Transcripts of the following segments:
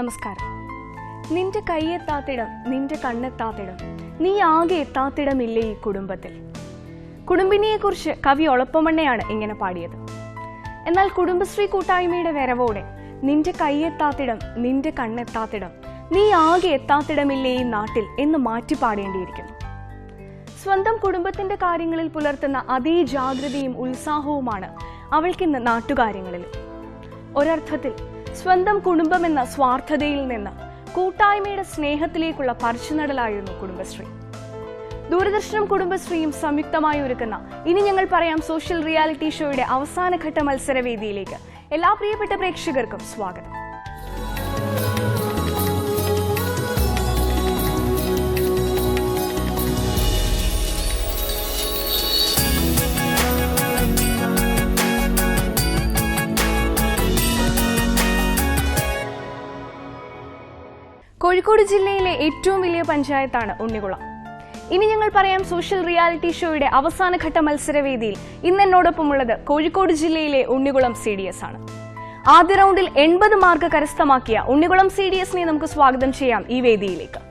നമസ്കാരം. നിന്റെ കൈയെത്താത്തിടം, നിന്റെ കണ്ണെത്താത്തിടം, നീ ആകെ എത്താത്തിടമില്ലേ ഈ കുടുംബത്തിൽ. കുടുംബിനിയെക്കുറിച്ച് കവി ഒളപ്പമണ്ണയാണ് ഇങ്ങനെ പാടിയത്. എന്നാൽ കുടുംബശ്രീ കൂട്ടായ്മയുടെ വരവോടെ നിന്റെ കൈയെത്താത്തിടം, നിന്റെ കണ്ണെത്താത്തിടം, നീ ആകെ എത്താത്തിടമില്ലേ ഈ നാട്ടിൽ എന്ന് മാറ്റി പാടേണ്ടിയിരിക്കുന്നു. സ്വന്തം കുടുംബത്തിന്റെ കാര്യങ്ങളിൽ പുലർത്തുന്ന അതേ ജാഗ്രതയും ഉത്സാഹവുമാണ് അവൾക്കിന്ന് നാട്ടുകാര്യങ്ങളിലും. ഒരർത്ഥത്തിൽ സ്വന്തം കുടുംബമെന്ന സ്വാർത്ഥതയിൽ നിന്ന് കൂട്ടായ്മയുടെ സ്നേഹത്തിലേക്കുള്ള പറിച്ചുനടലായിരുന്നു കുടുംബശ്രീ. ദൂരദർശനും കുടുംബശ്രീയും സംയുക്തമായി ഒരുക്കുന്ന ഇനി ഞങ്ങൾ പറയാം സോഷ്യൽ റിയാലിറ്റി ഷോയുടെ അവസാനഘട്ട മത്സരവേദിയിലേക്ക് എല്ലാ പ്രിയപ്പെട്ട പ്രേക്ഷകർക്കും സ്വാഗതം. കോഴിക്കോട് ജില്ലയിലെ ഏറ്റവും വലിയ പഞ്ചായത്താണ് ഉണ്ണികുളം. ഇനി ഞങ്ങൾ പറയാം സോഷ്യൽ റിയാലിറ്റി ഷോയുടെ അവസാനഘട്ട മത്സരവേദിയിൽ ഇന്ന് എന്നോടൊപ്പമുള്ളത് കോഴിക്കോട് ജില്ലയിലെ ഉണ്ണികുളം CDS ആണ്. ആദ്യ റൗണ്ടിൽ 80 മാർക്ക് കരസ്ഥമാക്കിയ ഉണ്ണികുളം CDSനെ നമുക്ക് സ്വാഗതം ചെയ്യാം ഈ വേദിയിലേക്ക്.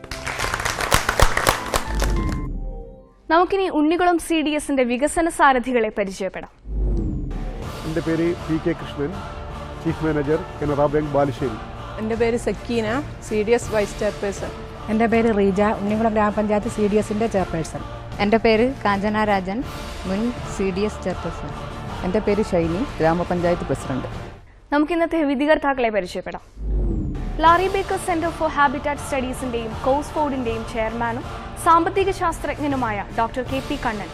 നമുക്കിനി ഉണ്ണികുളം CDSന്റെ വികസന സാരഥികളെ പരിചയപ്പെടാം. എൻ്റെ പേര് PK Krishnan, chief manager Canara bank Balussery. എൻ്റെ പേര് സക്കീന, CDS വൈസ് ചെയർപേഴ്സൺ. എൻ്റെ പേര് റീജ, ഉണ്ണികുളം ഗ്രാമപഞ്ചായത്ത് CDSന്റെ ചെയർപേഴ്സൺ. എൻ്റെ പേര് കാഞ്ചന രാജൻ, മുൻ CDS ചെയർപേഴ്സൺ. എൻ്റെ പേര് ഷൈനി, ഗ്രാമപഞ്ചായത്ത് പ്രസിഡന്റ്. നമുക്കിന്നത്തെ വിധികർത്താക്കളെ പരിചയപ്പെടാം. Laurie Baker centre for habitat സ്റ്റഡീസിന്റെയും കോസ്ഫോർഡിന്റെയും ചെയർമാനും സാമ്പത്തിക ശാസ്ത്രജ്ഞനുമായ ഡോക്ടർ KP കണ്ണൻ,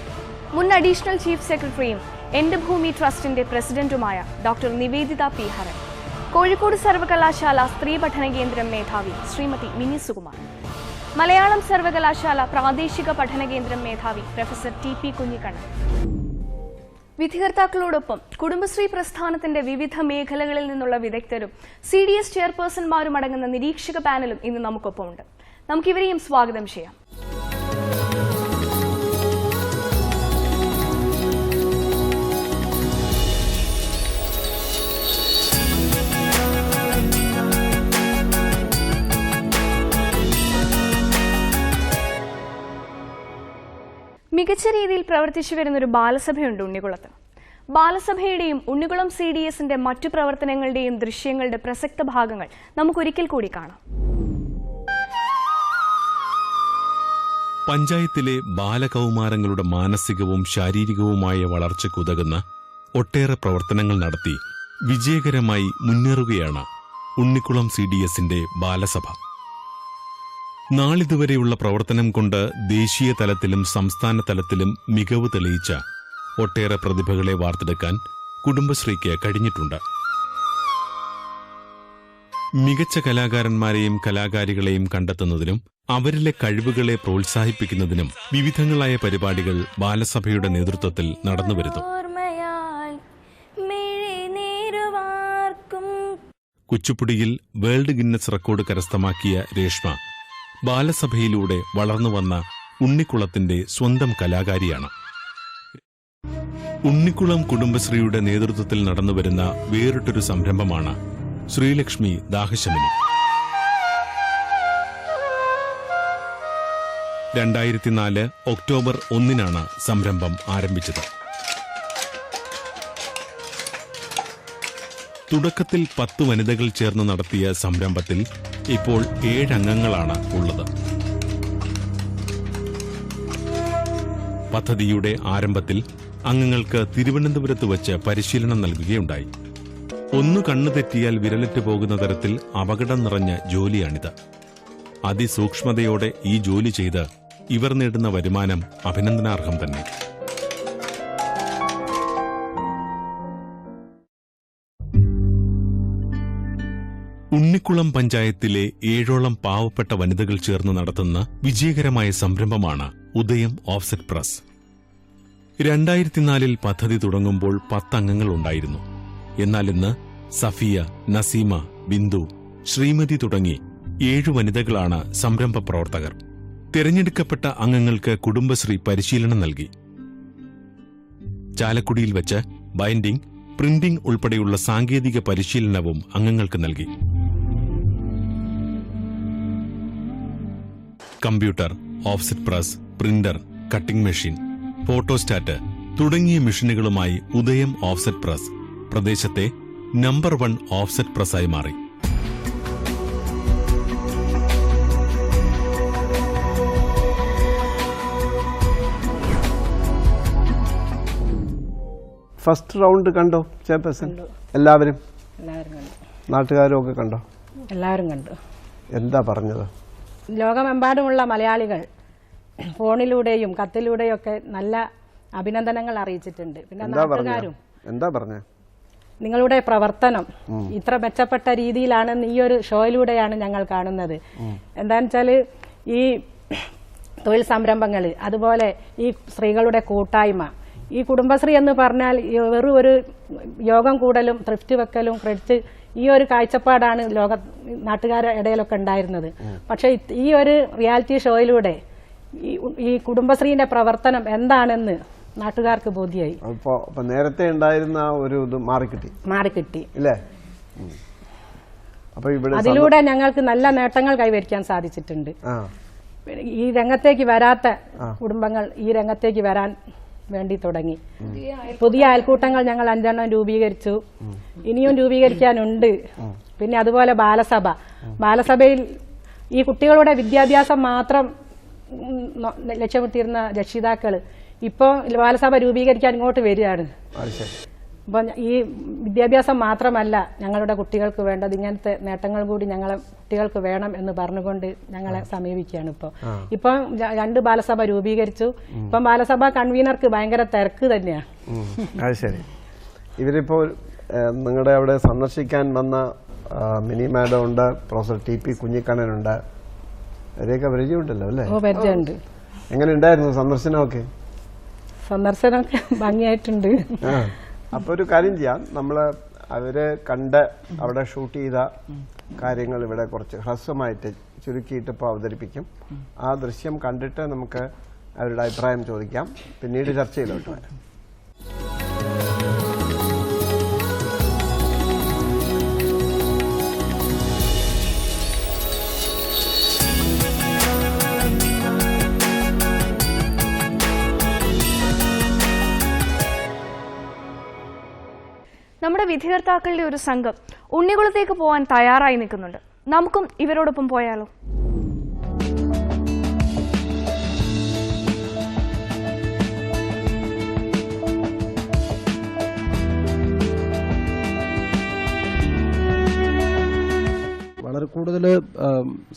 മുൻ അഡീഷണൽ ചീഫ് സെക്രട്ടറിയും എൻ്റെ ഭൂമി ട്രസ്റ്റിന്റെ പ്രസിഡന്റുമായ ഡോക്ടർ നിവേദിത P ഹരൻ, കോഴിക്കോട് സർവകലാശാല സ്ത്രീ പഠന കേന്ദ്രം മേധാവി ശ്രീമതി മിനി സുകുമാർ, മലയാളം സർവകലാശാല പ്രാദേശിക പഠന കേന്ദ്രം മേധാവി പ്രൊഫസർ TP കുഞ്ഞിക്കണ്ണൻ. വിധികർത്താക്കളോടൊപ്പം കുടുംബശ്രീ പ്രസ്ഥാനത്തിന്റെ വിവിധ മേഖലകളിൽ നിന്നുള്ള വിദഗ്ധരും CDS ചെയർപേഴ്സൺമാരും അടങ്ങുന്ന നിരീക്ഷക പാനലും ഇന്ന് നമുക്കൊപ്പമുണ്ട്. നമുക്കിവരെയും സ്വാഗതം ചെയ്യാം. മികച്ച രീതിയിൽ പ്രവർത്തിച്ചു വരുന്നൊരു ബാലസഭയുണ്ട് ഉണ്ണികുളത്ത്. ബാലസഭയുടെയും ഉണ്ണികുളം CDSന്റെ മറ്റു പ്രവർത്തനങ്ങളുടെയും ദൃശ്യങ്ങളുടെ പ്രസക്ത ഭാഗങ്ങൾ നമുക്കൊരിക്കൽ കൂടി കാണാം. പഞ്ചായത്തിലെ ബാലകൗമാരങ്ങളുടെ മാനസികവും ശാരീരികവുമായ വളർച്ചയ്ക്കുതകുന്ന ഒട്ടേറെ പ്രവർത്തനങ്ങൾ നടത്തി വിജയകരമായി മുന്നേറുകയാണ് ഉണ്ണിക്കുളം CDSന്റെ ബാലസഭ. നാളിതുവരെയുള്ള പ്രവർത്തനം കൊണ്ട് ദേശീയ തലത്തിലും സംസ്ഥാന തലത്തിലും മികവ് തെളിയിച്ച ഒട്ടേറെ പ്രതിഭകളെ വാർത്തെടുക്കാൻ കുടുംബശ്രീക്ക് കഴിഞ്ഞിട്ടുണ്ട്. മികച്ച കലാകാരന്മാരെയും കലാകാരികളെയും കണ്ടെത്തുന്നതിനും അവരിലെ കഴിവുകളെ പ്രോത്സാഹിപ്പിക്കുന്നതിനും വിവിധങ്ങളായ പരിപാടികൾ ബാലസഭയുടെ നേതൃത്വത്തിൽ നടന്നുവരുന്നു. കുച്ചുപ്പുടിയിൽ വേൾഡ് ഗിന്നസ് റെക്കോർഡ് കരസ്ഥമാക്കിയ രേഷ്മ ബാലസഭയിലൂടെ വളർന്നുവന്ന ഉണ്ണിക്കുളത്തിന്റെ സ്വന്തം കലാകാരിയാണ്. ഉണ്ണിക്കുളം കുടുംബശ്രീയുടെ നേതൃത്വത്തിൽ നടന്നുവരുന്ന വേറിട്ടൊരു സംരംഭമാണ് ശ്രീലക്ഷ്മി ദാഹശമനി. 2004 ഒക്ടോബർ 1 സംരംഭം ആരംഭിച്ചത്. തുടക്കത്തിൽ 10 വനിതകൾ ചേർന്ന് നടത്തിയ സംരംഭത്തിൽ ഇപ്പോൾ 7 അംഗങ്ങളാണ് ഉള്ളത്. പദ്ധതിയുടെ ആരംഭത്തിൽ അംഗങ്ങൾക്ക് തിരുവനന്തപുരത്ത് വച്ച് പരിശീലനം നൽകുകയുണ്ടായി. ഒന്നു കണ്ണു തെറ്റിയാൽ വിരലിട്ട് പോകുന്ന തരത്തിൽ അപകടം നിറഞ്ഞ ജോലിയാണിത്. അതിസൂക്ഷ്മതയോടെ ഈ ജോലി ചെയ്ത് ഇവർ നേടുന്ന വരുമാനം അഭിനന്ദനാർഹം തന്നെ. ഉണ്ണിക്കുളം പഞ്ചായത്തിലെ 7ഓളം പാവപ്പെട്ട വനിതകൾ ചേർന്ന് നടത്തുന്ന വിജയകരമായ സംരംഭമാണ് ഉദയം ഓഫ്സെറ്റ് പ്രസ്. 2004 പദ്ധതി തുടങ്ങുമ്പോൾ 10 അംഗങ്ങൾ ഉണ്ടായിരുന്നു. എന്നാൽ ഇന്ന് സഫിയ, നസീമ, ബിന്ദു, ശ്രീമതി തുടങ്ങി 7 വനിതകളാണ് സംരംഭ പ്രവർത്തകർ. തിരഞ്ഞെടുക്കപ്പെട്ട അംഗങ്ങൾക്ക് കുടുംബശ്രീ പരിശീലനം നൽകി. ചാലക്കുടിയിൽ വച്ച് computer, offset press, printer, cutting machine, photostat തുടങ്ങിയ മെഷീനുകളുമായി ഉദയം ഓഫ്സെറ്റ് പ്രസ് പ്രദേശത്തെ നമ്പർ 1 ഓഫ്സെറ്റ് പ്രസ്സായി മാറി. ഫസ്റ്റ് റൗണ്ട് കണ്ടോ ചെയർപേഴ്സൺ? എല്ലാവരും എല്ലാവരും കണ്ടു. നാട്ടുകാരും ഒക്കെ കണ്ടോ? എല്ലാവരും കണ്ടു. എന്താ പറഞ്ഞത്? ലോകമെമ്പാടുമുള്ള മലയാളികൾ ഫോണിലൂടെയും കത്തിലൂടെയും ഒക്കെ നല്ല അഭിനന്ദനങ്ങൾ അറിയിച്ചിട്ടുണ്ട്. പിന്നെ നാട്ടുകാരും എന്താ പറഞ്ഞ നിങ്ങളുടെ പ്രവർത്തനം ഇത്ര മെച്ചപ്പെട്ട രീതിയിലാണെന്ന് ഈ ഒരു ഷോയിലൂടെയാണ് ഞങ്ങൾ കാണുന്നത്. എന്താണെന്ന് വെച്ചാൽ ഈ തൊഴിൽ സംരംഭങ്ങൾ, അതുപോലെ ഈ സ്ത്രീകളുടെ കൂട്ടായ്മ, ഈ കുടുംബശ്രീ എന്ന് പറഞ്ഞാൽ വെറും ഒരു യോഗം കൂടലും ത്രിഫ്റ്റ് വെക്കലും ക്രെഡിറ്റ്, ഈ ഒരു കാഴ്ചപ്പാടാണ് നാട്ടുകാരുടെ ഇടയിലൊക്കെ ഉണ്ടായിരുന്നത്. പക്ഷെ ഈ ഒരു റിയാലിറ്റി ഷോയിലൂടെ ഈ കുടുംബശ്രീന്റെ പ്രവർത്തനം എന്താണെന്ന് നാട്ടുകാർക്ക് ബോധ്യമായി. അപ്പൊ നേരത്തെ ഉണ്ടായിരുന്ന ഒരു ഇത് മാറിക്കിട്ടി അല്ലേ? അപ്പൊ ഇവിടെ അതിലൂടെ ഞങ്ങൾക്ക് നല്ല നേട്ടങ്ങൾ കൈവരിക്കാൻ സാധിച്ചിട്ടുണ്ട്. ഈ രംഗത്തേക്ക് വരാത്ത കുടുംബങ്ങൾ ഈ രംഗത്തേക്ക് വരാൻ വേണ്ടി തുടങ്ങി. പുതിയ അയൽക്കൂട്ടങ്ങൾ ഞങ്ങൾ 5 രൂപീകരിച്ചു. ഇനിയും രൂപീകരിക്കാനുണ്ട്. പിന്നെ അതുപോലെ ബാലസഭയിൽ ഈ കുട്ടികളുടെ വിദ്യാഭ്യാസം മാത്രം ലക്ഷ്യമിട്ടിരുന്ന രക്ഷിതാക്കൾ ഇപ്പോൾ ബാലസഭ രൂപീകരിക്കാൻ ഇങ്ങോട്ട് വരികയാണ്. അപ്പം ഈ വിദ്യാഭ്യാസം മാത്രമല്ല ഞങ്ങളുടെ കുട്ടികൾക്ക് വേണ്ടത്, ഇങ്ങനത്തെ നേട്ടങ്ങൾ കൂടി ഞങ്ങളെ കുട്ടികൾക്ക് വേണം എന്ന് പറഞ്ഞുകൊണ്ട് ഞങ്ങളെ സമീപിക്കുകയാണ്. ഇപ്പം 2 ബാലസഭ രൂപീകരിച്ചു. ഇപ്പം ബാലസഭ കൺവീനർക്ക് ഭയങ്കര തിരക്ക് തന്നെയാണ്. അത് ശരി. ഇവരിപ്പോൾ നിങ്ങളുടെ അവിടെ സന്ദർശിക്കാൻ വന്ന മിനി മാഡം ഉണ്ട്, പ്രൊഫസർ TP കുഞ്ഞിക്കണ്ണനുണ്ട്, അവരെയൊക്കെ പരിചയമുണ്ടല്ലോ അല്ലേ? ഓ, പരിചയമുണ്ട്. എങ്ങനെ ഉണ്ടായിരുന്നു സന്ദർശനമൊക്കെ? സന്ദർശനമൊക്കെ ഭംഗിയായിട്ടുണ്ട്. അപ്പൊ ഒരു കാര്യം ചെയ്യാം, നമ്മള് അവരെ കണ്ട് അവിടെ ഷൂട്ട് ചെയ്ത കാര്യങ്ങൾ ഇവിടെ കുറച്ച് ഹ്രസ്വമായിട്ട് ചുരുക്കിയിട്ട് ഇപ്പോൾ അവതരിപ്പിക്കും. ആ ദൃശ്യം കണ്ടിട്ട് നമുക്ക് അവരുടെ അഭിപ്രായം ചോദിക്കാം, പിന്നീട് ചർച്ചയിലോട്ട് വരാം. നമ്മുടെ വിധികർത്താക്കളുടെ ഒരു സംഘം ഉണ്ണികുളത്തേക്ക് പോകാൻ തയ്യാറായി നിൽക്കുന്നുണ്ട്. നമുക്കും ഇവരോടൊപ്പം പോയാലോ? വളരെ കൂടുതൽ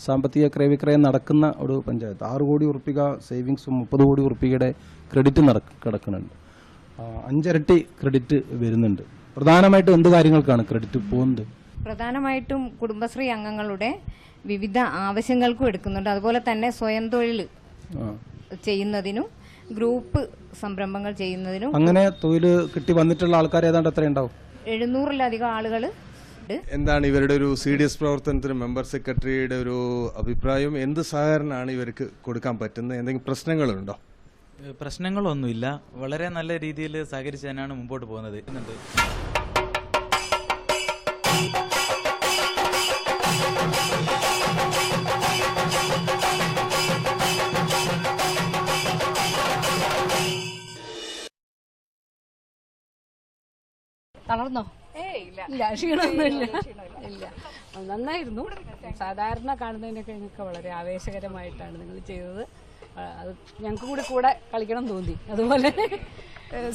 സാമ്പത്തിക ക്രയവിക്രയം നടക്കുന്ന ഒരു പഞ്ചായത്ത്. 6 കോടി ഉറുപ്പിക സേവിങ്സും 30 കോടി ഉറുപ്പികയുടെ ക്രെഡിറ്റ് കിടക്കുന്നുണ്ട്. 5 ഇരട്ടി ക്രെഡിറ്റ് വരുന്നുണ്ട്. പ്രധാനമായിട്ടും എന്ത് കാര്യങ്ങൾക്കാണ് ക്രെഡിറ്റ് പോകുന്നത്? പ്രധാനമായിട്ടും കുടുംബശ്രീ അംഗങ്ങളുടെ വിവിധ ആവശ്യങ്ങൾക്കും എടുക്കുന്നുണ്ട്. അതുപോലെ തന്നെ സ്വയം തൊഴിൽ ചെയ്യുന്നതിനും ഗ്രൂപ്പ് സംരംഭങ്ങൾ ചെയ്യുന്നതിനും. അങ്ങനെ തൊഴിൽ കിട്ടി വന്നിട്ടുള്ള ആൾക്കാർ ഏതാണ്ട് എത്ര ഉണ്ടാവും? 700-ലധികം ആളുകൾ. എന്താണ് ഇവരുടെ ഒരു CDS പ്രവർത്തനത്തിന് മെമ്പർ സെക്രട്ടറിയുടെ ഒരു അഭിപ്രായം? എന്ത് സഹകരണമാണ് ഇവർക്ക് കൊടുക്കാൻ പറ്റുന്നത്? എന്തെങ്കിലും പ്രശ്നങ്ങളുണ്ടോ? പ്രശ്നങ്ങളൊന്നുമില്ല. വളരെ നല്ല രീതിയിൽ സഹകരിച്ച് തന്നെയാണ് മുമ്പോട്ട് പോകുന്നത്. തളർന്നോ? ഇല്ല, ക്ഷീണമൊന്നുമില്ല. ഇല്ല, നന്നായിരുന്നു. സാധാരണ കാണുന്നതിനൊക്കെ വളരെ ആവേശകരമായിട്ടാണ് നിങ്ങൾ ചെയ്തത്. അത് ഞങ്ങൾക്ക് കൂടെ കളിക്കണം തോന്നി. അതുപോലെ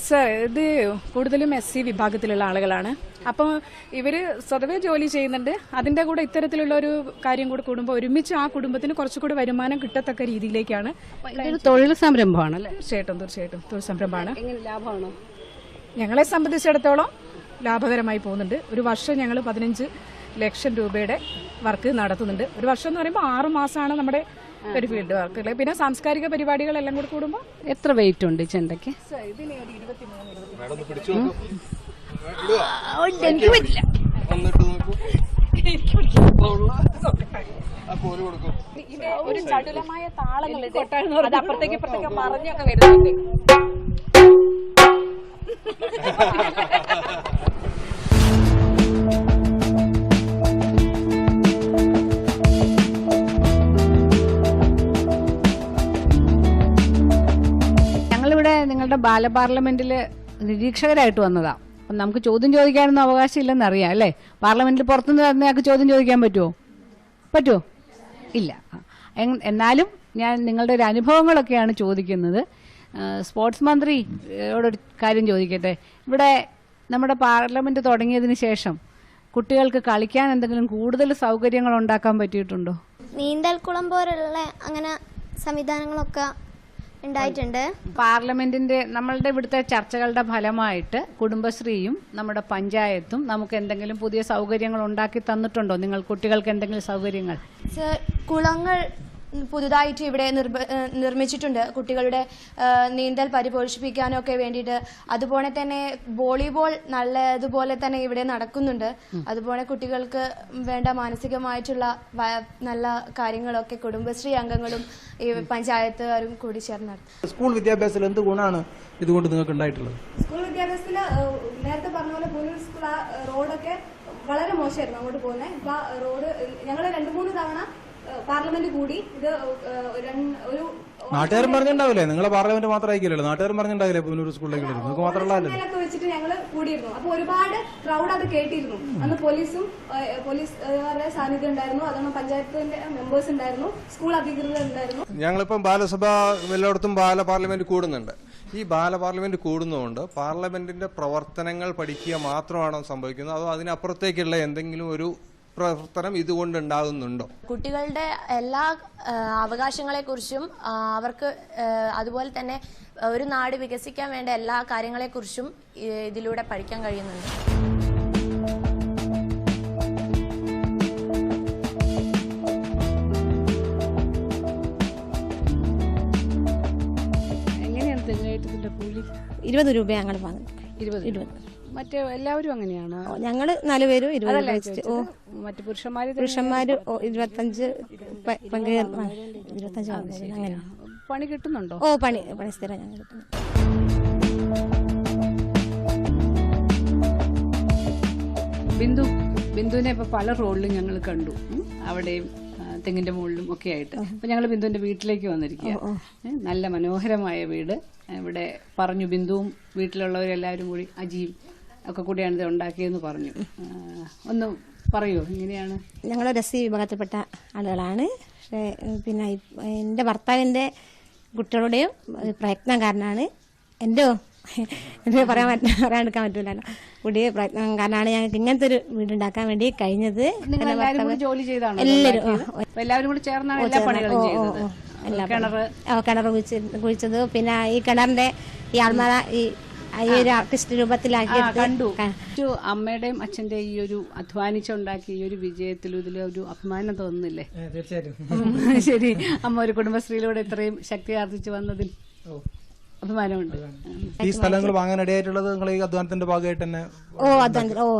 സർ, ഇത് കൂടുതലും SC വിഭാഗത്തിലുള്ള ആളുകളാണ്. അപ്പോൾ ഇവർ സ്വതവേ ജോലി ചെയ്യുന്നുണ്ട്. അതിൻ്റെ കൂടെ ഇത്തരത്തിലുള്ള ഒരു കാര്യം കൂടെ കൂടുമ്പോൾ ഒരുമിച്ച് ആ കുടുംബത്തിന് കുറച്ചുകൂടി വരുമാനം കിട്ടത്തക്ക രീതിയിലേക്കാണ്. തൊഴിൽ സംരംഭമാണല്ലേ? തീർച്ചയായിട്ടും തൊഴിൽ സംരംഭമാണ്. ലാഭമാണോ? ഞങ്ങളെ സംബന്ധിച്ചിടത്തോളം ലാഭകരമായി പോകുന്നുണ്ട്. ഒരു വർഷം ഞങ്ങൾ 15 ലക്ഷം രൂപയുടെ വർക്ക് നടത്തുന്നുണ്ട്. ഒരു വർഷം എന്ന് പറയുമ്പോൾ 6 മാസമാണ് നമ്മുടെ ഒരു ഫീൽഡ് വർക്ക്. പിന്നെ സാംസ്കാരിക പരിപാടികളെല്ലാം കൂടെ കൂടുമ്പോൾ. എത്ര വെയിറ്റ് ഉണ്ട് ചെണ്ടയ്ക്ക്? ഇതിന് ഒരു 23. എനിക്ക് പറ്റില്ല. ഇത് ഒരു ചടുലമായ താളങ്ങളുണ്ട്. അത് അപ്പുറത്തേക്ക് ഇപ്പുറത്തേക്ക് മറിഞ്ഞൊക്കെ വരുന്നുണ്ട്. ബാലപാർലമെന്റിൽ നിരീക്ഷകരായിട്ട് വന്നതാ. അപ്പം നമുക്ക് ചോദ്യം ചോദിക്കാനൊന്നും അവകാശമില്ലെന്ന് അറിയാം അല്ലേ? പാർലമെന്റിൽ പുറത്തുനിന്ന് വരുന്നയാൾക്ക് ചോദ്യം ചോദിക്കാൻ പറ്റുമോ? ഇല്ല. എന്നാലും ഞാൻ നിങ്ങളുടെ ഒരു അനുഭവങ്ങളൊക്കെയാണ് ചോദിക്കുന്നത്. സ്പോർട്സ് മന്ത്രിയോടൊരു കാര്യം ചോദിക്കട്ടെ. ഇവിടെ നമ്മുടെ പാർലമെന്റ് തുടങ്ങിയതിന് ശേഷം കുട്ടികൾക്ക് കളിക്കാൻ എന്തെങ്കിലും കൂടുതൽ സൗകര്യങ്ങൾ ഉണ്ടാക്കാൻ പറ്റിയിട്ടുണ്ടോ? നീന്തൽക്കുളം പോലുള്ള അങ്ങനെ സംവിധാനങ്ങളൊക്കെ ഉണ്ടായിട്ടുണ്ട്. പാർലമെന്റിന്റെ നമ്മളുടെ ഇവിടുത്തെ ചർച്ചകളുടെ ഫലമായിട്ട് കുടുംബശ്രീയും നമ്മുടെ പഞ്ചായത്തും നമുക്ക് എന്തെങ്കിലും പുതിയ സൗകര്യങ്ങൾ ഉണ്ടാക്കി തന്നിട്ടുണ്ടോ? നിങ്ങൾ കുട്ടികൾക്ക് എന്തെങ്കിലും സൗകര്യങ്ങൾ? കുളങ്ങൾ പുതുതായിട്ട് ഇവിടെ നിർമ്മിച്ചിട്ടുണ്ട് കുട്ടികളുടെ നീന്തൽ പരിപോഷിപ്പിക്കാനൊക്കെ വേണ്ടിയിട്ട്. അതുപോലെ തന്നെ വോളിബോൾ നല്ലതുപോലെ തന്നെ ഇവിടെ നടക്കുന്നുണ്ട്. അതുപോലെ കുട്ടികൾക്ക് വേണ്ട മാനസികമായിട്ടുള്ള നല്ല കാര്യങ്ങളൊക്കെ കുടുംബശ്രീ അംഗങ്ങളും ഈ പഞ്ചായത്തുകാരും കൂടി ചേർന്ന് നടത്തും. സ്കൂൾ വിദ്യാഭ്യാസത്തിൽ എന്ത് ഗുണമാണ് ഇതുകൊണ്ട് നിങ്ങൾക്ക് ഉണ്ടായിട്ടുള്ളത്? സ്കൂൾ വിദ്യാഭ്യാസത്തിൽ നേരത്തെ പറഞ്ഞ പോലെ പൂനൂർ സ്കൂൾ റോഡൊക്കെ വളരെ മോശമായിരുന്നു അങ്ങോട്ട് പോകുന്നത്. ഇപ്പൊ റോഡ് ഞങ്ങൾ 2-3 തവണ പാർലമെന്റ് കൂടി ഇത് ഒരു നാട്ടുകാരും പറഞ്ഞിട്ടുണ്ടാവില്ലേ? നിങ്ങളെ പാർലമെന്റ് മാത്രമായിരിക്കില്ലല്ലോ, നാട്ടുകാരും പറഞ്ഞിട്ടുണ്ടാവില്ലേ പൂനൂർ സ്കൂളിലേക്ക് നിങ്ങൾക്ക് മാത്രമല്ല വെച്ചിട്ട് ഞങ്ങള് കൂടിയിരുന്നു. അപ്പൊ ഒരുപാട് ക്രൗഡ് അത് കേട്ടിരുന്നു. അന്ന് പോലീസുകാരുടെ സാന്നിധ്യം ഉണ്ടായിരുന്നു. അതുകൊണ്ട് പഞ്ചായത്തിന്റെ മെമ്പേഴ്സ് ഉണ്ടായിരുന്നു, സ്കൂൾ അധികൃതർ ഉണ്ടായിരുന്നു. ഞങ്ങളിപ്പം ബാലസഭ എല്ലായിടത്തും പാർലമെന്റ് കൂടുന്നുണ്ട്. ഈ പാർലമെന്റ് കൂടുന്നതുകൊണ്ട് പാർലമെന്റിന്റെ പ്രവർത്തനങ്ങൾ പഠിക്കുക മാത്രമാണോ സംഭവിക്കുന്നത്, അതോ അതിനപ്പുറത്തേക്കുള്ള എന്തെങ്കിലും ഒരു പ്രവർത്തനം ഇതുകൊണ്ട് ഉണ്ടാകുന്നുണ്ടോ? കുട്ടികളുടെ എല്ലാ അവകാശങ്ങളെക്കുറിച്ചും അവർക്ക് അതുപോലെ തന്നെ ഒരു നാട് വികസിക്കാൻ വേണ്ട എല്ലാ കാര്യങ്ങളെക്കുറിച്ചും ഇതിലൂടെ പഠിക്കാൻ കഴിയുന്നുണ്ട്. എങ്ങനെയാണ് തെങ്ങേറ്റത്തിന്റെ കൂലി? 20 രൂപ ഞങ്ങൾ വാങ്ങുന്നത്. 20. മറ്റേ എല്ലാവരും അങ്ങനെയാണോ? ഞങ്ങൾ 4 പേരും 20 രൂപ വെച്ചിട്ട്. മറ്റു പുരുഷന്മാര് 25 അങ്ങനെ. പണി കിട്ടുന്നുണ്ടോ? പണി സ്ഥിരം ഞങ്ങൾ കിട്ടുന്നു. ബിന്ദുവിനെ ഇപ്പൊ പല റോളിലും ഞങ്ങൾ കണ്ടു. അവിടെയും തെങ്ങിന്റെ മുകളിലും ഒക്കെ ആയിട്ട്. അപ്പൊ ഞങ്ങൾ ബിന്ദുവിന്റെ വീട്ടിലേക്ക് വന്നിരിക്കുക. നല്ല മനോഹരമായ വീട്. ഇവിടെ പറഞ്ഞു ബിന്ദുവും വീട്ടിലുള്ളവരെല്ലാവരും കൂടി അജിയും ഒക്കെ കൂടിയാണ് ഇത് ഉണ്ടാക്കിയെന്ന് പറഞ്ഞു. ഒന്ന് പറയോ എങ്ങനെയാണ്? ഞങ്ങൾ രസി വിഭാഗത്തിൽപ്പെട്ട ആളുകളാണ്. പക്ഷേ പിന്നെ എൻ്റെ ഭർത്താവിൻ്റെ കുട്ടികളുടെയും പ്രയത്നം കാരണമാണ് എൻ്റെ പറയാണ്ടിരിക്കാൻ പറ്റില്ലല്ലോ. കൂടിയ പ്രയത്നം കാരണമാണ് ഞങ്ങൾക്ക് ഇങ്ങനത്തെ ഒരു വീടുണ്ടാക്കാൻ വേണ്ടി കഴിഞ്ഞത്. ജോലി ചെയ്താണ് എല്ലാവരും കൂടി ചേർന്നാണ് എല്ലാ പണികളും ചെയ്തത്. കിണർ കുഴിച്ചത്, പിന്നെ ഈ കിണറിന്റെ ഈ ആൾമാര ഈ ഒരു ആർട്ടിസ്റ്റ് രൂപത്തിലാക്കി കണ്ടു. അമ്മയുടെയും അച്ഛന്റെയും ഈ ഒരു അധ്വാനിച്ചുണ്ടാക്കി ഈ ഒരു വിജയത്തിൽ ഇതിലൊരു അഭിമാനം തോന്നുന്നില്ലേ? തീർച്ചയായിട്ടും. ശരി. അമ്മ ഒരു കുടുംബശ്രീയിലൂടെ ഇത്രയും ശക്തി ആർജിച്ചു വന്നതിൽ അഭിമാനമുണ്ട്. ഈ സ്ഥലങ്ങൾ വാങ്ങാനിടയായിട്ടുള്ളത് നിങ്ങൾ ഈ അധ്വാനത്തിന്റെ ഭാഗമായിട്ട് തന്നെ?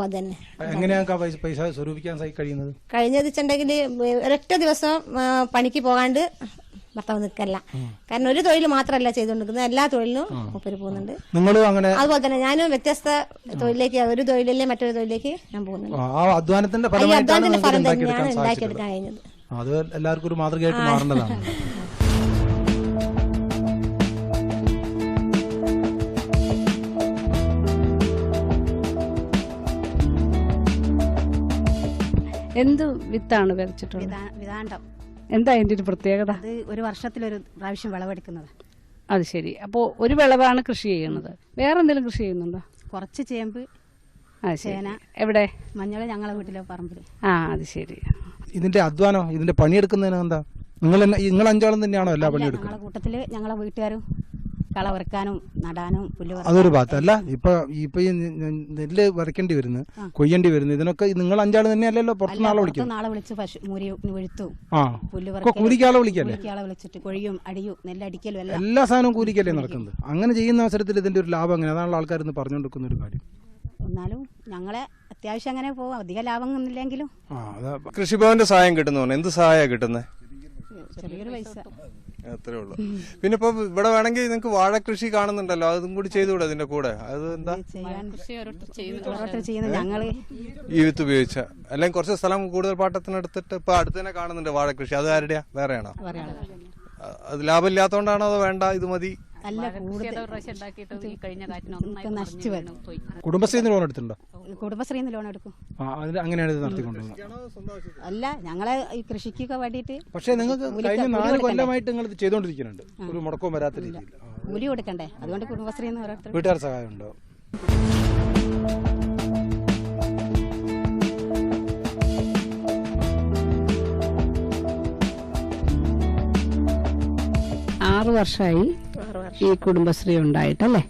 അതന്നെ. എങ്ങനെയാണ് പൈസ സ്വരൂപിക്കാൻ കഴിയുന്നത്? കഴിഞ്ഞതെന്നുണ്ടെങ്കിൽ ഒരൊറ്റ ദിവസം പണിക്ക് പോകാണ്ട് ഭർത്താവ് നിൽക്കല്ല. കാരണം ഒരു തൊഴിൽ മാത്രമല്ല ചെയ്തുകൊണ്ടിരിക്കുന്നത്, എല്ലാ തൊഴിലിനും മൂപ്പര് പോകുന്നുണ്ട്. അതുപോലെ തന്നെ ഞാനും വ്യത്യസ്ത തൊഴിലേക്ക്, ഒരു തൊഴിലല്ലേ മറ്റൊരു തൊഴിലേക്ക് ഞാൻ പോകുന്നുണ്ട്. അധ്വാനത്തിന്റെ ഫലം തന്നെയാണ് ഉണ്ടാക്കിയെടുക്കാൻ കഴിഞ്ഞത്. അത് എല്ലാവർക്കും ഒരു മാതൃകയായിട്ട് മാറേണ്ടതാണ്. എന്ത് വിത്താണ് വിതച്ചിട്ടുള്ളത്? വിതാണ്ടം. എന്താ അതിന്റെ ഒരു പ്രത്യേകത? അത് ഒരു വർഷത്തിലൊരു പ്രാവശ്യം വിളവെടുക്കുന്നത്. അത് ശരി. അപ്പോൾ ഒരു വിളവാണ് കൃഷി ചെയ്യുന്നത്. വേറെ എന്തെങ്കിലും കൃഷി ചെയ്യുന്നുണ്ടോ? കുറച്ച് ചേമ്പ്, ചേന. എവിടെ? മഞ്ഞൾ ഞങ്ങളെ വീട്ടിലെ പറമ്പിൽ. അത് ശരി. ഇതിന്റെ അധ്വാനം, ഇതിന്റെ പണിയെടുക്കുന്നതിന് എന്താ? നിങ്ങൾ 5 ആളും തന്നെയാണോ എല്ലാ പണിയെടുക്കുന്നത്? ഞങ്ങളെ കൂട്ടത്തില് ഞങ്ങളെ വീട്ടുകാരും കള വറക്കാനും നടാനും പുല്ല് അതൊരു ഭാഗത്തല്ല. ഇപ്പൊ ഈ നെല്ല് വരയ്ക്കേണ്ടി വരുന്നു, കൊയ്യേണ്ടി വരുന്നു, ഇതിനൊക്കെ നിങ്ങൾ 5 ആള് തന്നെയല്ലല്ലോ? പുറത്തുനിന്ന് ആളെ വിളിക്കും. നാളെ വിളിച്ച് പശു മൂരി ഒഴുത്തും പുല്ല് കൂലിക്കാളെ വിളിക്കല്ലേ? കൂലിക്കാളെ വിളിച്ചിട്ട് കൊഴിയും അടിയും നെല്ലടിക്കലും എല്ലാ സാധനവും കൂലിക്കല്ലേ നടക്കുന്നത്? അങ്ങനെ ചെയ്യുന്ന അവസരത്തിൽ ഇതിന്റെ ഒരു ലാഭം എങ്ങനെ? അതാണല്ലോ ആൾക്കാർ ഇന്ന് പറഞ്ഞുകൊണ്ടിരിക്കുന്ന ഒരു കാര്യം. എന്നാലും ഞങ്ങളെ അത്യാവശ്യം അങ്ങനെ പോകും, അധിക ലാഭം ഒന്നുമില്ലെങ്കിലും. കൃഷിഭവന്റെ സഹായം കിട്ടുന്നു. എന്ത് സഹായം കിട്ടുന്നത്? ചെറിയൊരു പൈസ അത്രേ ഉള്ളൂ. പിന്നെ ഇപ്പൊ ഇവിടെ വേണമെങ്കിൽ നിങ്ങൾക്ക് വാഴ കൃഷി കാണുന്നുണ്ടല്ലോ, അതും കൂടി ചെയ്തുകൂടെ അതിന്റെ കൂടെ? അത് എന്താ ഈ വിത്ത് ഉപയോഗിച്ച? അല്ലെങ്കിൽ കുറച്ച് സ്ഥലം കൂടുതൽ പാട്ടത്തിനെടുത്തിട്ട് ഇപ്പൊ അടുത്ത് തന്നെ കാണുന്നുണ്ട് വാഴ കൃഷി. അത് ആരുടെയാ? വേറെയാണോ? അത് ലാഭമില്ലാത്തോണ്ടാണോ അതോ വേണ്ട ഇത് മതി അല്ല നശിച്ചു വരും. കുടുംബശ്രീന്ന് ലോൺ എടുത്തിട്ടുണ്ടോ? കുടുംബശ്രീന്ന് ലോൺ എടുക്കും. അങ്ങനെയാണ് ഇത് നടത്തിക്കൊണ്ടുപോകുന്നത്. അല്ല ഞങ്ങളെ ഈ കൃഷിക്കൊക്കെ വേണ്ടിയിട്ട്. പക്ഷേ നിങ്ങൾക്ക് കഴിഞ്ഞ 4 കൊല്ലമായിട്ട് നിങ്ങൾ ഇത് ചെയ്തുകൊണ്ടിരിക്കുന്നുണ്ട്, ഒരു മുടക്കവും വരാത്ത രീതിയിൽ. കൂലി കൊടുക്കണ്ടേ, അതുകൊണ്ട് കുടുംബശ്രീന്ന് ഓരോരുത്തർ. വീട്ടുകാർ സഹായം ഉണ്ടോ? 6 വർഷമായി ഈ കുടുംബശ്രീ ഉണ്ടായിട്ടല്ലേ?